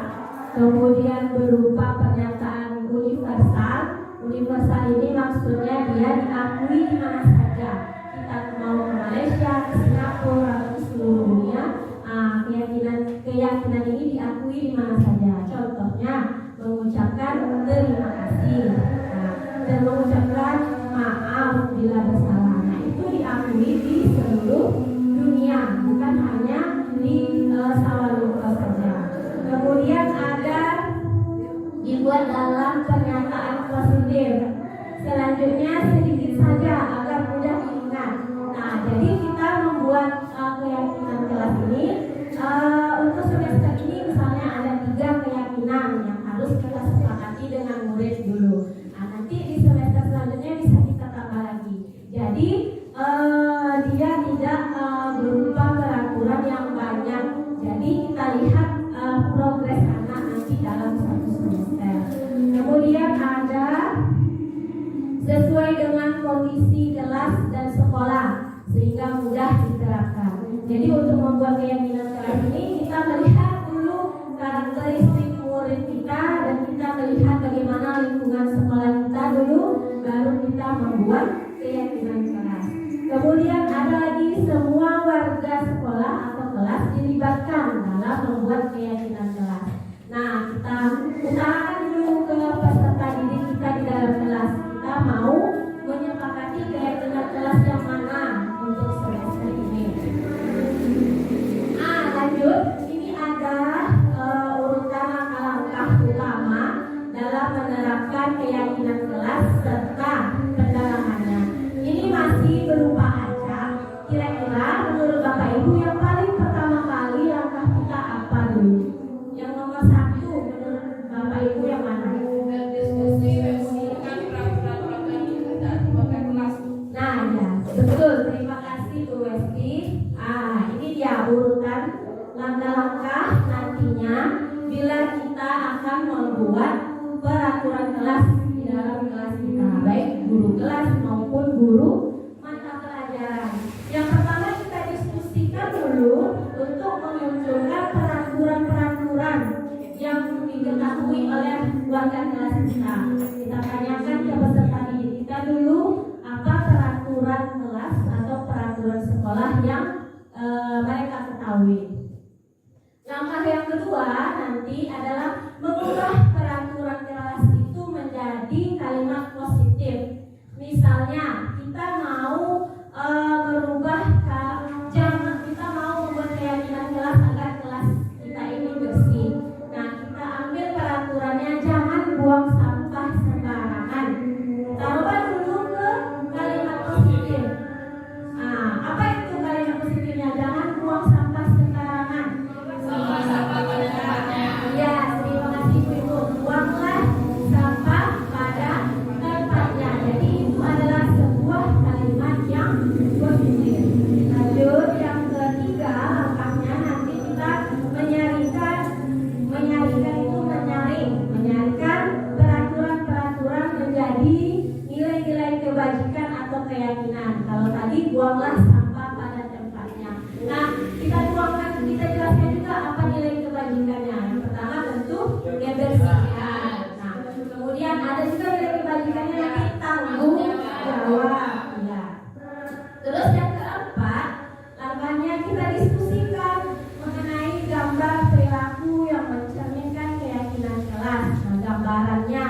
kemudian berupa pernyataan universal. Universal ini maksudnya dia diakui di mana saja. Kita mau ke Malaysia, ke Singapura, atau ke seluruh dunia, keyakinan ini diakui di mana saja. Contohnya mengucapkan terima kasih, dan mengucapkan maaf bila bersalah. Nah, itu diakui di seluruh dunia, bukan hanya di Sawalunto saja. Kemudian ada dibuat dalam pernyataan positif. Selanjutnya sedikit saja agar mudah diingat. Nah, jadi kita membuat keyakinan kelas ini untuk semester ini misalnya ada 3 keyakinan yang harus kita sepakati dengan murid dulu. Nah, nanti di semester selanjutnya bisa kita tambah lagi. Jadi dia tidak berupa peraturan yang banyak. Jadi kita lihat progres anak nanti dalam satu semester. Kemudian ada sesuai dengan kondisi kelas dan sekolah sehingga mudah diterapkan. Jadi untuk membuat keyakinan kelas ini kita melihat dulu karakteristik murid kita dan kita melihat bagaimana lingkungan sekolah kita dulu, baru kita membuat keyakinan kelas. Kemudian ada lagi semua warga sekolah atau kelas dilibatkan dalam membuat keyakinan kelas. Nah, kita utarakan dulu ke peserta didik kita di dalam kelas. Kita mau menyepakati keyakinan kelas yang mana untuk semester ini. Lanjut, ini ada urutan langkah-langkah utama dalam menerapkan keyakinan kelas serta pendalamannya. Ini masih berupa acak. Kira-kira menurut Bapak Ibu yang paling pertama kali langkah kita apa dulu? Yang nomor 1 menurut Bapak Ibu yang mana? Berdiskusi, mengusulkan peraturan yang tidak dipakai kelas. Nah, ya, betul. Terima kasih Bu Westi. Ini dia urutan langkah-langkah nantinya bila kita akan membuat peraturan kelas di dalam kelas kita, baik guru kelas maupun guru mata pelajaran. Yang pertama kita diskusikan dulu untuk memunculkan peraturan-peraturan yang diketahui oleh warga kelas kita. Kita tanyakan ke peserta didik kita dulu apa peraturan kelas atau peraturan sekolah yang mereka ketahui. Langkah yang kedua nanti adalah mengubah peraturan kelas itu menjadi kalimat positif. Misalnya kita mau merubah kita mau membuat keyakinan kelas agar kelas kita ini bersih. Nah, kita ambil peraturannya jangan buang sampah sembarangan. Kita ubah dulu ke kalimat positif. Apa itu kalimat positifnya? Jangan buang sampah sembarangan. Sampah pada tempatnya. Ya, terima kasih Bu Ibu. Buanglah sampah pada tempatnya. Jadi itu adalah sebuah kalimat yang positif. Lanjut, yang ketiga langkahnya nanti kita menyaringkan peraturan-peraturan menjadi nilai-nilai kebajikan atau keyakinan. Kalau tadi buanglah sampah pada tempatnya. Nah, kita jelaskan juga apa nilai kebajikannya. Yang pertama tentu kebersihan. Nah, kemudian ada juga nilai kebajikannya nanti tanggung jawab. Ya. Terus yang keempat, langkahnya kita diskusikan mengenai gambar perilaku yang mencerminkan keyakinan kelas. Nah, gambarannya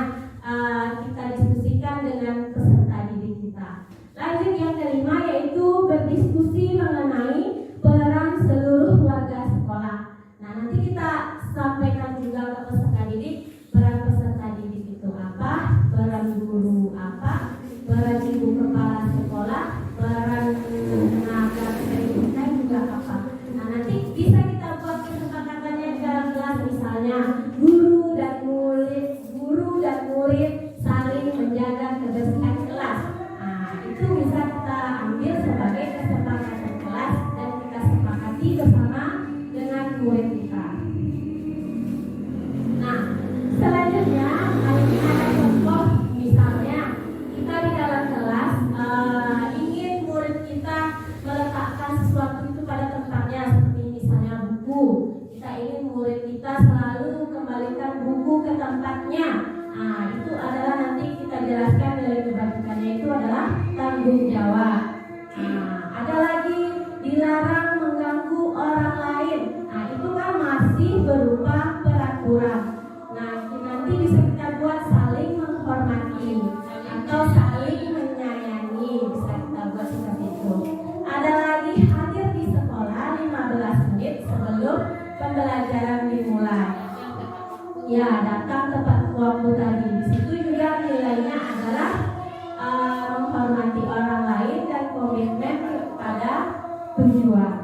kita diskusikan dengan peserta didik kita. Lanjut yang kelima yaitu berdiskusi mengenai peran seluruh warga sekolah. Nah, nanti kita sampaikan juga ke peserta didik, peran peserta didik itu apa, peran guru apa, peran ibu kepala sekolah, peran tenaga pendidikan juga apa. Nah, nanti bisa kita buat kesepakatannya di dalam kelas, misalnya guru dan murid saling menjaga kebersihan kelas. Nah, itu bisa kita ambil sebagai kesepakatan kelas dan kita sepakati bersama dengan murid kita. Nah, selanjutnya ini ada contoh, misalnya kita di dalam kelas ingin murid kita meletakkan sesuatu itu pada tempatnya, seperti misalnya buku. Kita ingin murid kita selalu kembalikan buku ke tempatnya. Nah, itu adalah nanti kita jelaskan nilai kebajikannya itu adalah tanggung jawab. Nah, ada lagi dilarang mengganggu orang lain. Nah, itu kan masih berupa peraturan. Nah, nanti bisa kita buat saling menghormati atau saling menyayangi, bisa kita buat seperti itu. Ada lagi hadir di sekolah 15 menit sebelum pembelajaran dimulai. Ya, datang tepat waktu tadi. Di situ juga nilainya adalah menghormati orang lain dan komitmen kepada tujuan.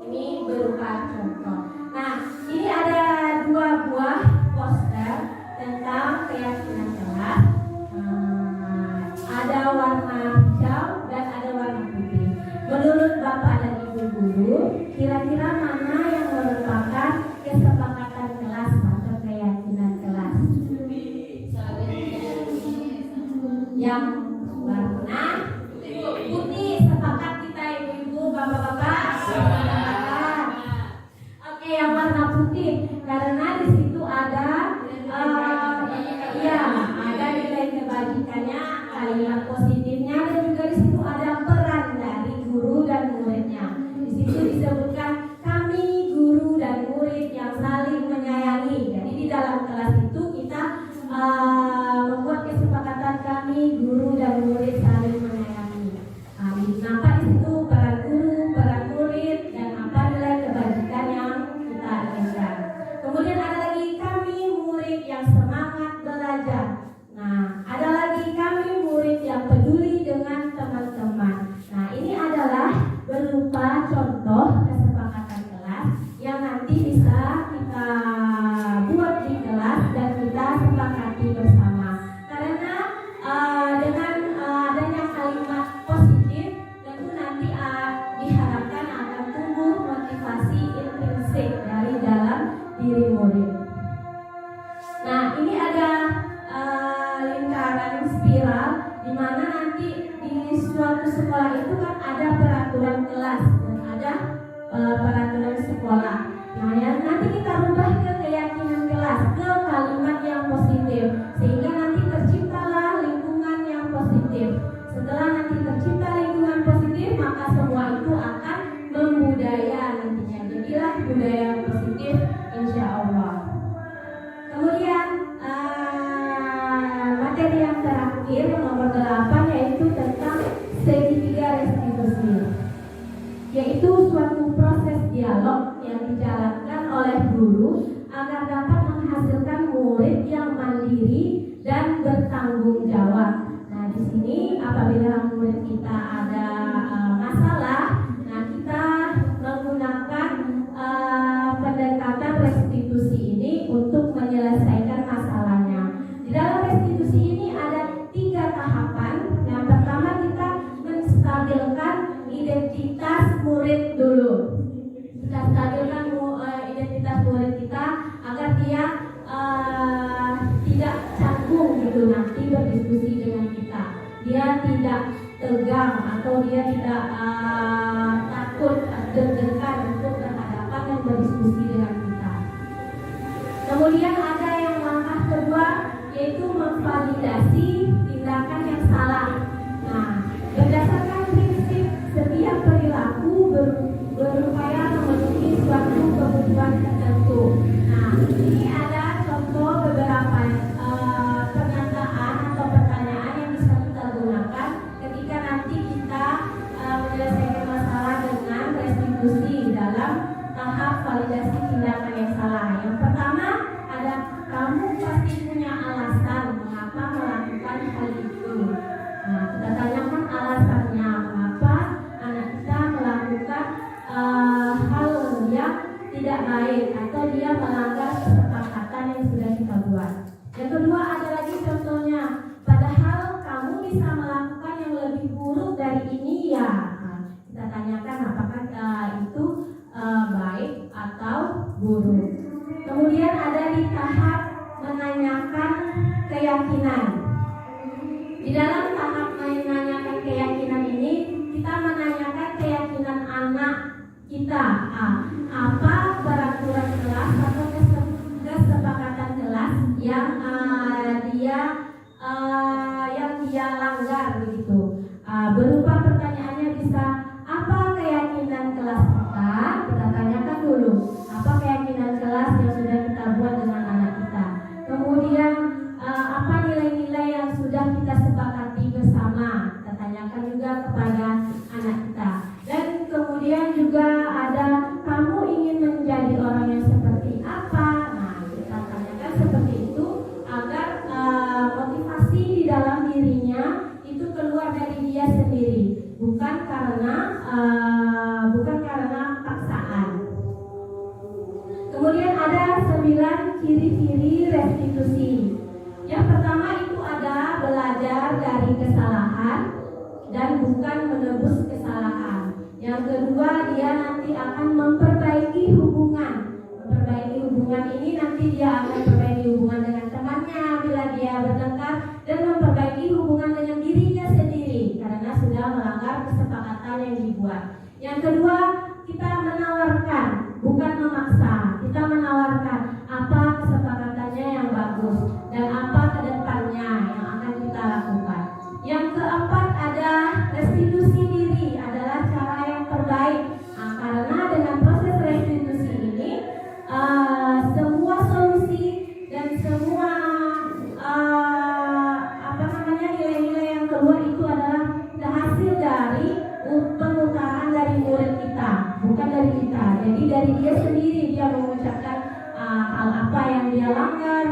Ini berupa contoh. Nah, ini ada 2 buah poster tentang keyakinan kelas. Ada warna hijau dan ada warna putih. Menurut Bapak dan Ibu guru, kira-kira mana yang merupakan kesepakatan kelas atau keyakinan kelas? Yang warna putih. Sepakat kita ibu-ibu, bapak-bapak? Sepakat. Oke, yang warna putih karena di situ ada ada nilai kebajikannya, kalimat positifnya, dan juga di situ ada peran dari guru dan muridnya. Di situ disebutkan kami guru dan murid yang saling menyayangi. Jadi di dalam kelas itu kita membuat kesepakatan kami guru dan murid saling menyayangi. Nampak di situ peran guru, peran murid, dan apa nilai kebajikan yang kita inginkan. Kemudian ada lagi kami murid yang semangat belajar. Nah, ada lagi kami murid yang peduli dengan teman-teman. Nah, ini adalah berupa contoh kesepakatan kelas yang nanti bisa kita buat di kelas dan kita sepakati bersama. Karena dengan adanya kalimat positif, tentu nanti diharapkan akan tumbuh motivasi intrinsik dari dalam diri murid. Nah, ini ada lingkaran spiral di mana nanti di suatu sekolah itu kan ada peraturan kelas dan ada peraturan sekolah. Nah, yang nanti kita rubah ke keyakinan kelas, ke kalimat yang positif, sehingga nanti terciptalah lingkungan yang positif. Setelah nanti tercipta lingkungan positif, maka semua itu akan membudaya nantinya. Jadilah budaya yang positif, insya Allah. Kemudian materi yang terakhir nomor 8 yaitu tentang segitiga restitusi, yaitu suatu proses dialog yang dijalankan oleh guru agar dapat menghasilkan murid yang mandiri dan bertanggung jawab. Nah, di sini apabila murid kita ada masalah, nah kita menggunakan pendekatan restitusi ini untuk menyelesaikan masalahnya. Di dalam restitusi ini ada 3 tahapan. Yang pertama kita menstabilkan identitas murid dulu. Kita stabilkan identitas murid kita agar dia tidak canggung gitu nanti berdiskusi dengan kita. Dia tidak tegang atau dia tidak takut deg-degan untuk berhadapan dan berdiskusi dengan kita. Kemudian ada yang langkah kedua yaitu memvalidasi tindakan yang salah. Nah, berdasarkan prinsip setiap perilaku berupaya memenuhi suatu kebutuhan tertentu. Nah, ini ada contoh beberapa pernyataan atau pertanyaan yang bisa kita gunakan ketika nanti tahap validasi tindakan yang salah. Yang pertama ada kamu pasti punya alasan mengapa melakukan hal itu. Nah, kita tanyakan alasannya mengapa anak kita melakukan hal yang tidak baik atau dia melanggar kesepakatan yang sudah kita buat. Yang kedua ada lagi contohnya, padahal kamu bisa melakukan yang lebih buruk dari ini ya. Nah, kita tanyakan apakah itu baik atau buruk. Kemudian ada di tahap menanyakan keyakinan. Di dalam tahap menanyakan keyakinan ini kita menanyakan keyakinan anak kita. Apa peraturan kelas atau kesepakatan kelas yang dia langgar begitu. Berupa pertanyaannya bisa apa keyakinan kelas kita tanyakan dulu. Apa keyakinan kelas yang sudah kita buat dengan anak kita. Kemudian apa nilai-nilai yang sudah kita sepakati bersama. Kita tanyakan juga kepada anak kita. Dan kemudian juga ada kamu ingin menjadi orang yang seperti apa. Nah, kita tanyakan seperti itu agar motivasi di dalam dirinya itu keluar dari dia sendiri, bukan karena paksaan. Kemudian ada 9 ciri-ciri restitusi. Yang pertama itu ada belajar dari kesalahan dan bukan menebus kesalahan. Yang kedua dia nanti akan memperbaiki hubungan. Memperbaiki hubungan ini nanti dia akan memperbaiki hubungan dengan temannya bila dia bertengkar, dan memperbaiki hubungan dengan dirinya sendiri karena sudah melanggar kesepakatan yang dibuat. Yang kedua, kita menawarkan, bukan memaksa. Kita menawarkan apa kesepakatannya yang bagus dan apa kedepannya yang akan kita lakukan. Yang keempat ada restitusi diri adalah cara yang terbaik. Karena dengan proses restitusi ini semua solusi dan semua nilai-nilai yang keluar itu adalah hasil dari pengutaran dari murid kita, bukan dari kita. Jadi dari dia sendiri dia mengucapkan hal apa yang dia langgar,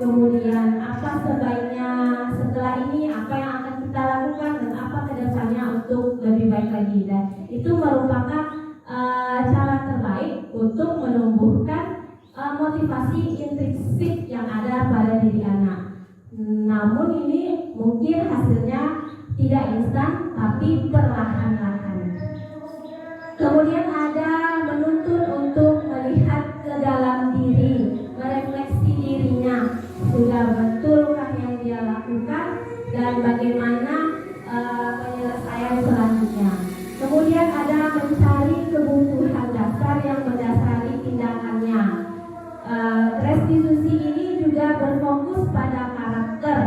kemudian apa sebaiknya setelah ini, apa yang akan kita lakukan dan apa kedepannya untuk lebih baik lagi. Dan itu merupakan cara terbaik untuk menumbuhkan motivasi intrinsik yang ada pada diri anak. Namun ini mungkin hasilnya tidak instan tapi perlahan-lahan. Kemudian ada menuntun untuk melihat ke dalam diri, merefleksi dirinya, sudah betulkah yang dia lakukan dan bagaimana penyelesaian selanjutnya. Kemudian ada mencari kebutuhan dasar yang mendasari tindakannya. Restitusi ini juga berfokus pada karakter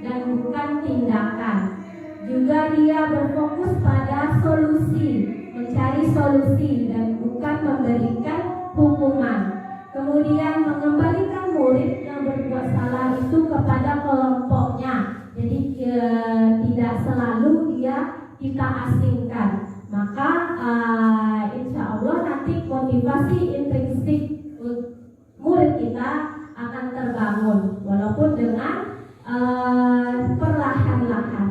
dan bukan tindakan. Juga dia berfokus pada solusi, mencari solusi dan bukan memberikan hukuman. Kemudian mengembalikan murid yang berbuat salah itu kepada kelompoknya. Jadi tidak selalu dia kita asingkan. Maka insya Allah nanti motivasi intrinsik murid kita akan terbangun walaupun dengan perlahan-lahan.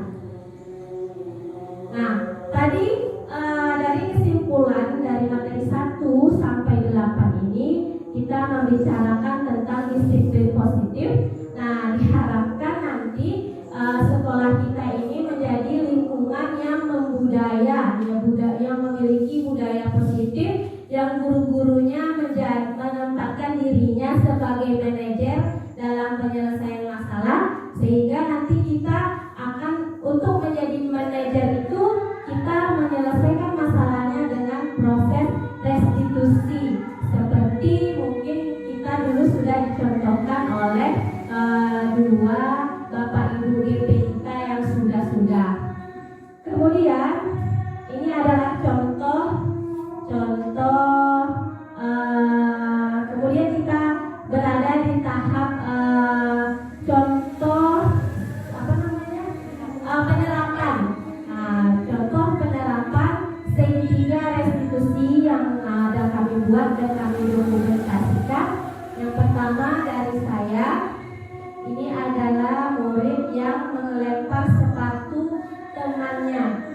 Nah, tadi dari kesimpulan dari materi 1 sampai 8 ini kita membicarakan tentang disiplin positif. Nah, diharapkan nanti sekolah kita ini menjadi lingkungan yang membudaya, yang memiliki budaya positif, yang guru-gurunya menempatkan dirinya sebagai manajer dalam penyelesaian masalah, sehingga nanti kita akan untuk menjadi manajer itu kita menyelesaikan masalahnya dengan proses restitusi seperti mungkin kita dulu sudah dicontohkan oleh dua Bapak Ibu GP kita yang sudah. Kemudian ini adalah contoh kemudian kita berada di tahap Yang pertama dari saya, ini adalah murid yang melempar sepatu temannya.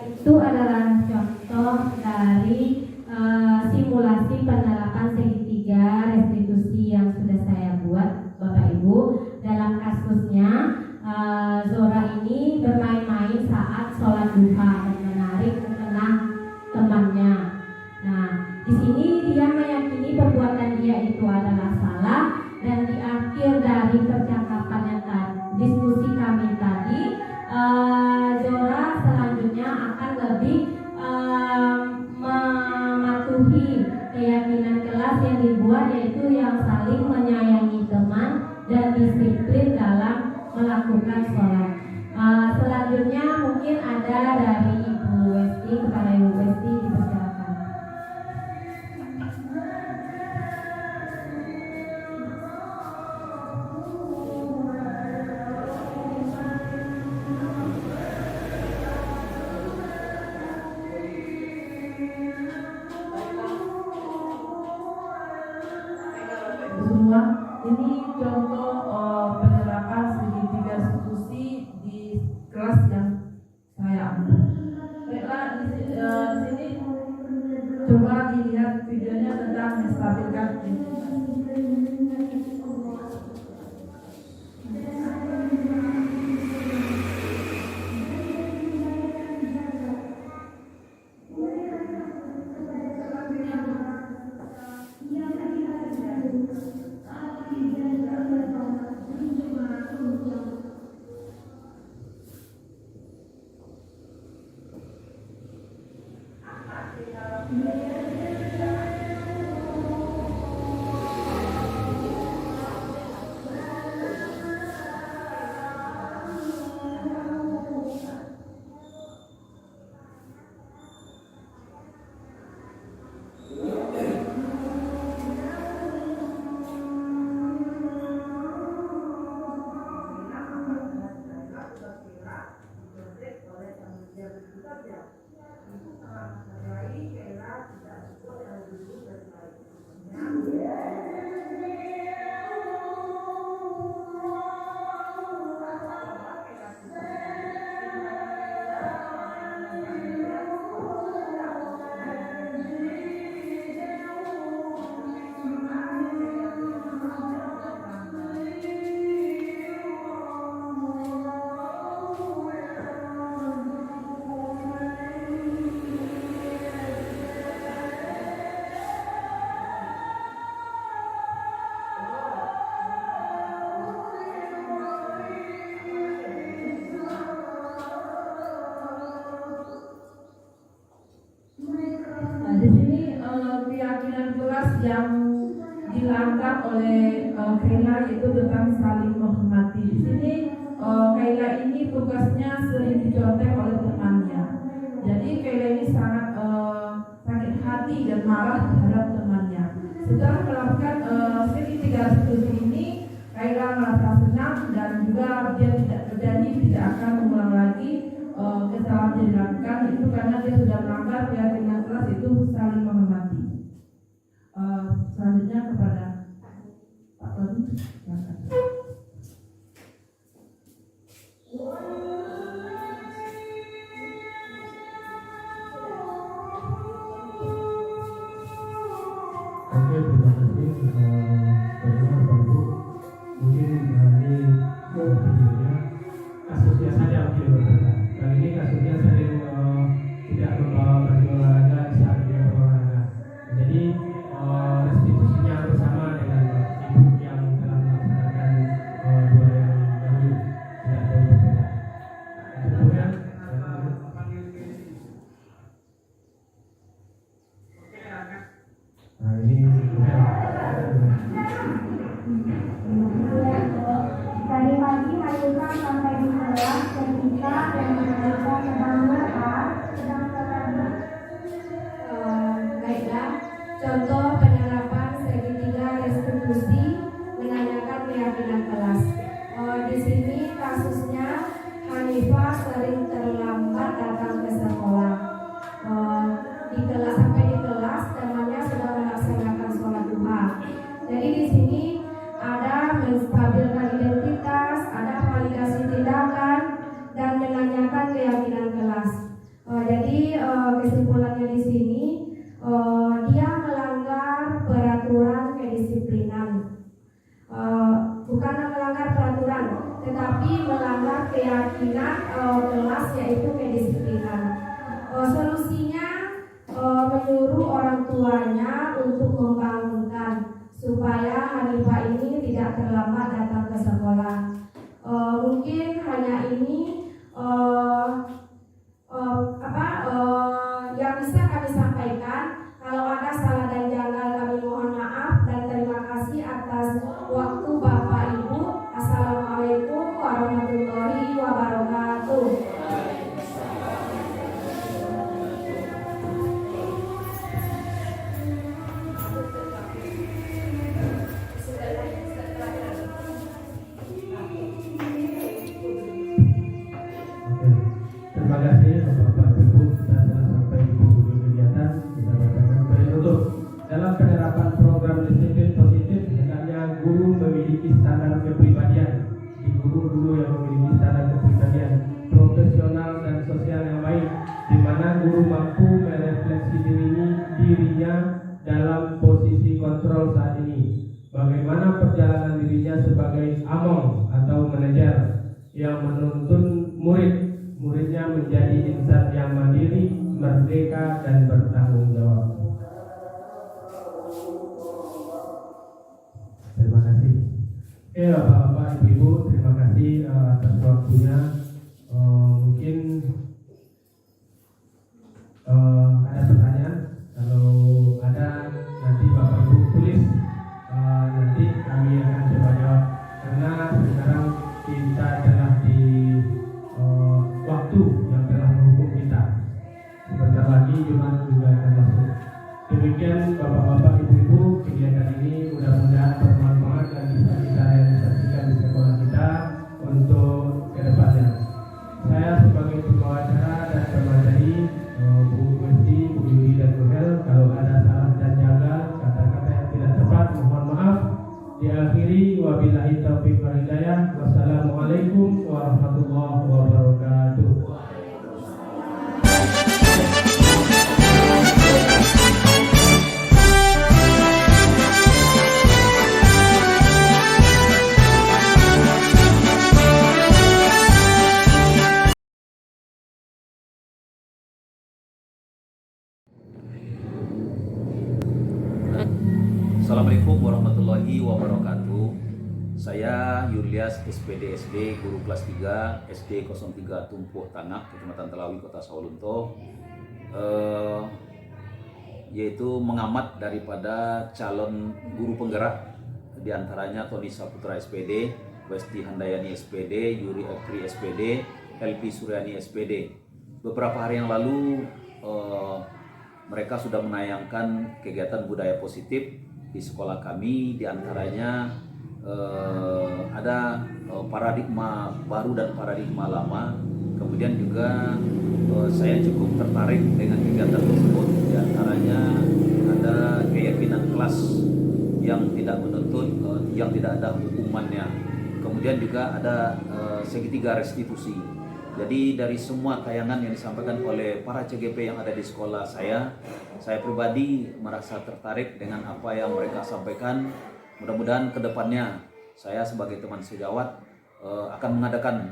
Itu adalah contoh dari simulasi penerapan segitiga restitusi yang sudah saya buat, Bapak Ibu. Dalam kasusnya Zora ini bermain-main saat sholat duha dan menarik mukena temannya. Nah, di sini dia meyakini perbuatan dia itu adalah salah, dan di akhir dari percakapan yang diskusi kami tadi, Zora selanjutnya akan lebih mematuhi keyakinan kelas yang dibuat, yaitu yang saling menyayangi teman dan disiplin dalam melakukan sholat. Selanjutnya mungkin ada dari Ibu Westi. Kepada Ibu Westi dipersilakan. Di sini keyakinan kelas yang dilanggar oleh Kaila itu tentang saling menghormati. Di sini Kaila ini tugasnya sering dicontek oleh temannya. Jadi Kaila ini sangat sakit hati dan marah terhadap temannya. Setelah melakukan segitiga diskusi ini, Kaila merasa senang dan juga dia tidak berjanji tidak akan mengulang lagi kesalahan yang dilakukan itu karena dia sudah melanggar keyakinan kelas itu saling menghormati. Selanjutnya kepada Pak Tony. Oke, terima kasih. Bagaimana Bapak Ibu? Mungkin dari videonya kasusnya saja mungkin berbeda. Kali ini kasusnya sering tidak membawa baju olahraga saat dia berolahraga. Jadi restitusinya bersama dengan ibu yang telah melaksanakan dua yang dahulu tidak jauh berbeda. Kemudian nah ini Dari pagi Hayuka sampai di kelas ketika dan mereka sedang baiklah, contoh penerapan segitiga restitusi menanyakan keyakinan kelas. Di sini kasusnya Hanifah sering terlambat datang ke sekolah. Di kelas sampai di kelas temannya sudah melaksanakan sholat duha. Jadi di sini ada menstabilkan identitas, ada validasi tindakan, dan menanyakan keyakinan kelas. Jadi kesimpulannya di sini dia melanggar peraturan kedisiplinan. Bukan melanggar peraturan, tetapi melanggar keyakinan kelas yaitu kedisiplinan. Solusinya menyuruh orang tuanya untuk membangunkan supaya Hanifah ini tidak terlambat datang ke sekolah. Mungkin hanya ini yang bisa kami sampaikan. Kalau ada salah dan janggal kami mohon maaf dan terima kasih atas waktu Bapak Ibu. Assalamualaikum warahmatullahi wabarakatuh. Terima kasih Bapak Ibu, kita telah sampai di ujung kegiatan. Kita bacakan penutup. Dalam penerapan program disiplin positif, hendaknya guru memiliki standar kepribadian. Di guru yang memiliki standar kepribadian profesional dan sosial yang baik, di mana guru mampu merefleksi dirinya dalam posisi kontrol saat ini. Bagaimana perjalanan dirinya sebagai among atau manajer yang menuntun muridnya menjadi insan yang mandiri, merdeka, dan bertanggung jawab. Terima kasih. Oke, Bapak-bapak, Ibu-ibu, terima kasih atas waktunya. Mungkin ada pertanyaan. Kalau ada, nanti Bapak Ibu tulis. Nanti kami akan coba jawab. Karena sekarang kita telah di waktu yang telah menghukum kita. Sebentar lagi Jumat juga akan masuk. Demikian Bapak-bapak, Ibu-ibu, kegiatan ini mudah-mudahan bermanfaat dan bisa kita realisasikan di sekolah kita untuk kedepannya. Saya sebagai pembawa acara dan pemateri Diakhiri wabillahi taufiq wal hidayah. Wassalamualaikum warahmatullahi wabarakatuh. Assalamualaikum warahmatullahi wabarakatuh. Saya Yulias SPD SD, guru kelas 3 SD 03 Tumpuh Tangak, Kecamatan Telawi, Kota Sawalunto. Yaitu mengamat daripada calon guru penggerak, diantaranya Tony Saputra SPD, Westi Handayani SPD, Yuri Ekri SPD, LP Suryani SPD. Beberapa hari yang lalu mereka sudah menayangkan kegiatan budaya positif di sekolah kami, diantaranya ada paradigma baru dan paradigma lama. Kemudian juga saya cukup tertarik dengan kegiatan tersebut, diantaranya ada keyakinan kelas yang tidak menuntut, yang tidak ada hukumannya. Kemudian juga ada segitiga restitusi. Jadi dari semua tayangan yang disampaikan oleh para CGP yang ada di sekolah saya pribadi merasa tertarik dengan apa yang mereka sampaikan. Mudah-mudahan ke depannya saya sebagai teman sejawat akan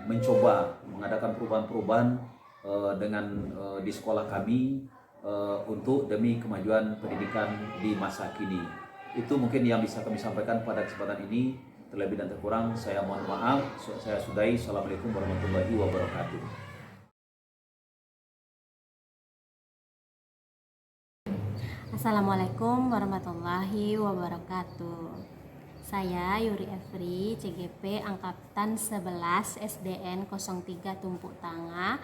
mencoba mengadakan perubahan-perubahan dengan di sekolah kami untuk demi kemajuan pendidikan di masa kini. Itu mungkin yang bisa kami sampaikan pada kesempatan ini. Terlebih dan terkurang saya mohon maaf. Saya sudahi. Assalamualaikum warahmatullahi wabarakatuh. Assalamualaikum warahmatullahi wabarakatuh. Saya Yuri Efri, CGP Angkatan 11 SDN 03 Tumpuk Tangah,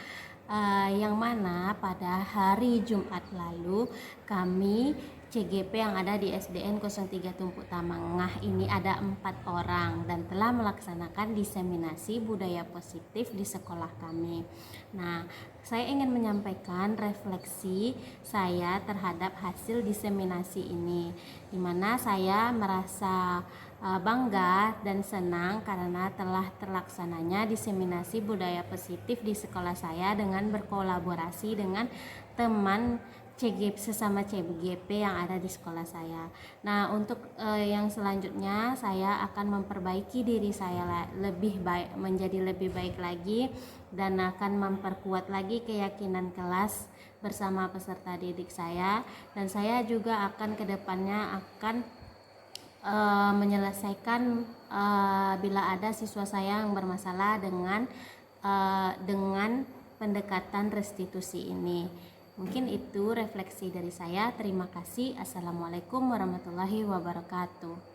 yang mana pada hari Jumat lalu kami CGP yang ada di SDN 03 Tumpuk Tangah ini ada 4 orang dan telah melaksanakan diseminasi budaya positif di sekolah kami. Nah, saya ingin menyampaikan refleksi saya terhadap hasil diseminasi ini, di mana saya merasa bangga dan senang karena telah terlaksananya diseminasi budaya positif di sekolah saya dengan berkolaborasi dengan teman sesama CGP yang ada di sekolah saya. Nah, untuk yang selanjutnya saya akan memperbaiki diri saya lebih baik, menjadi lebih baik lagi, dan akan memperkuat lagi keyakinan kelas bersama peserta didik saya. Dan saya juga akan kedepannya akan menyelesaikan bila ada siswa saya yang bermasalah dengan pendekatan restitusi ini. Mungkin itu refleksi dari saya. Terima kasih. Assalamualaikum warahmatullahi wabarakatuh.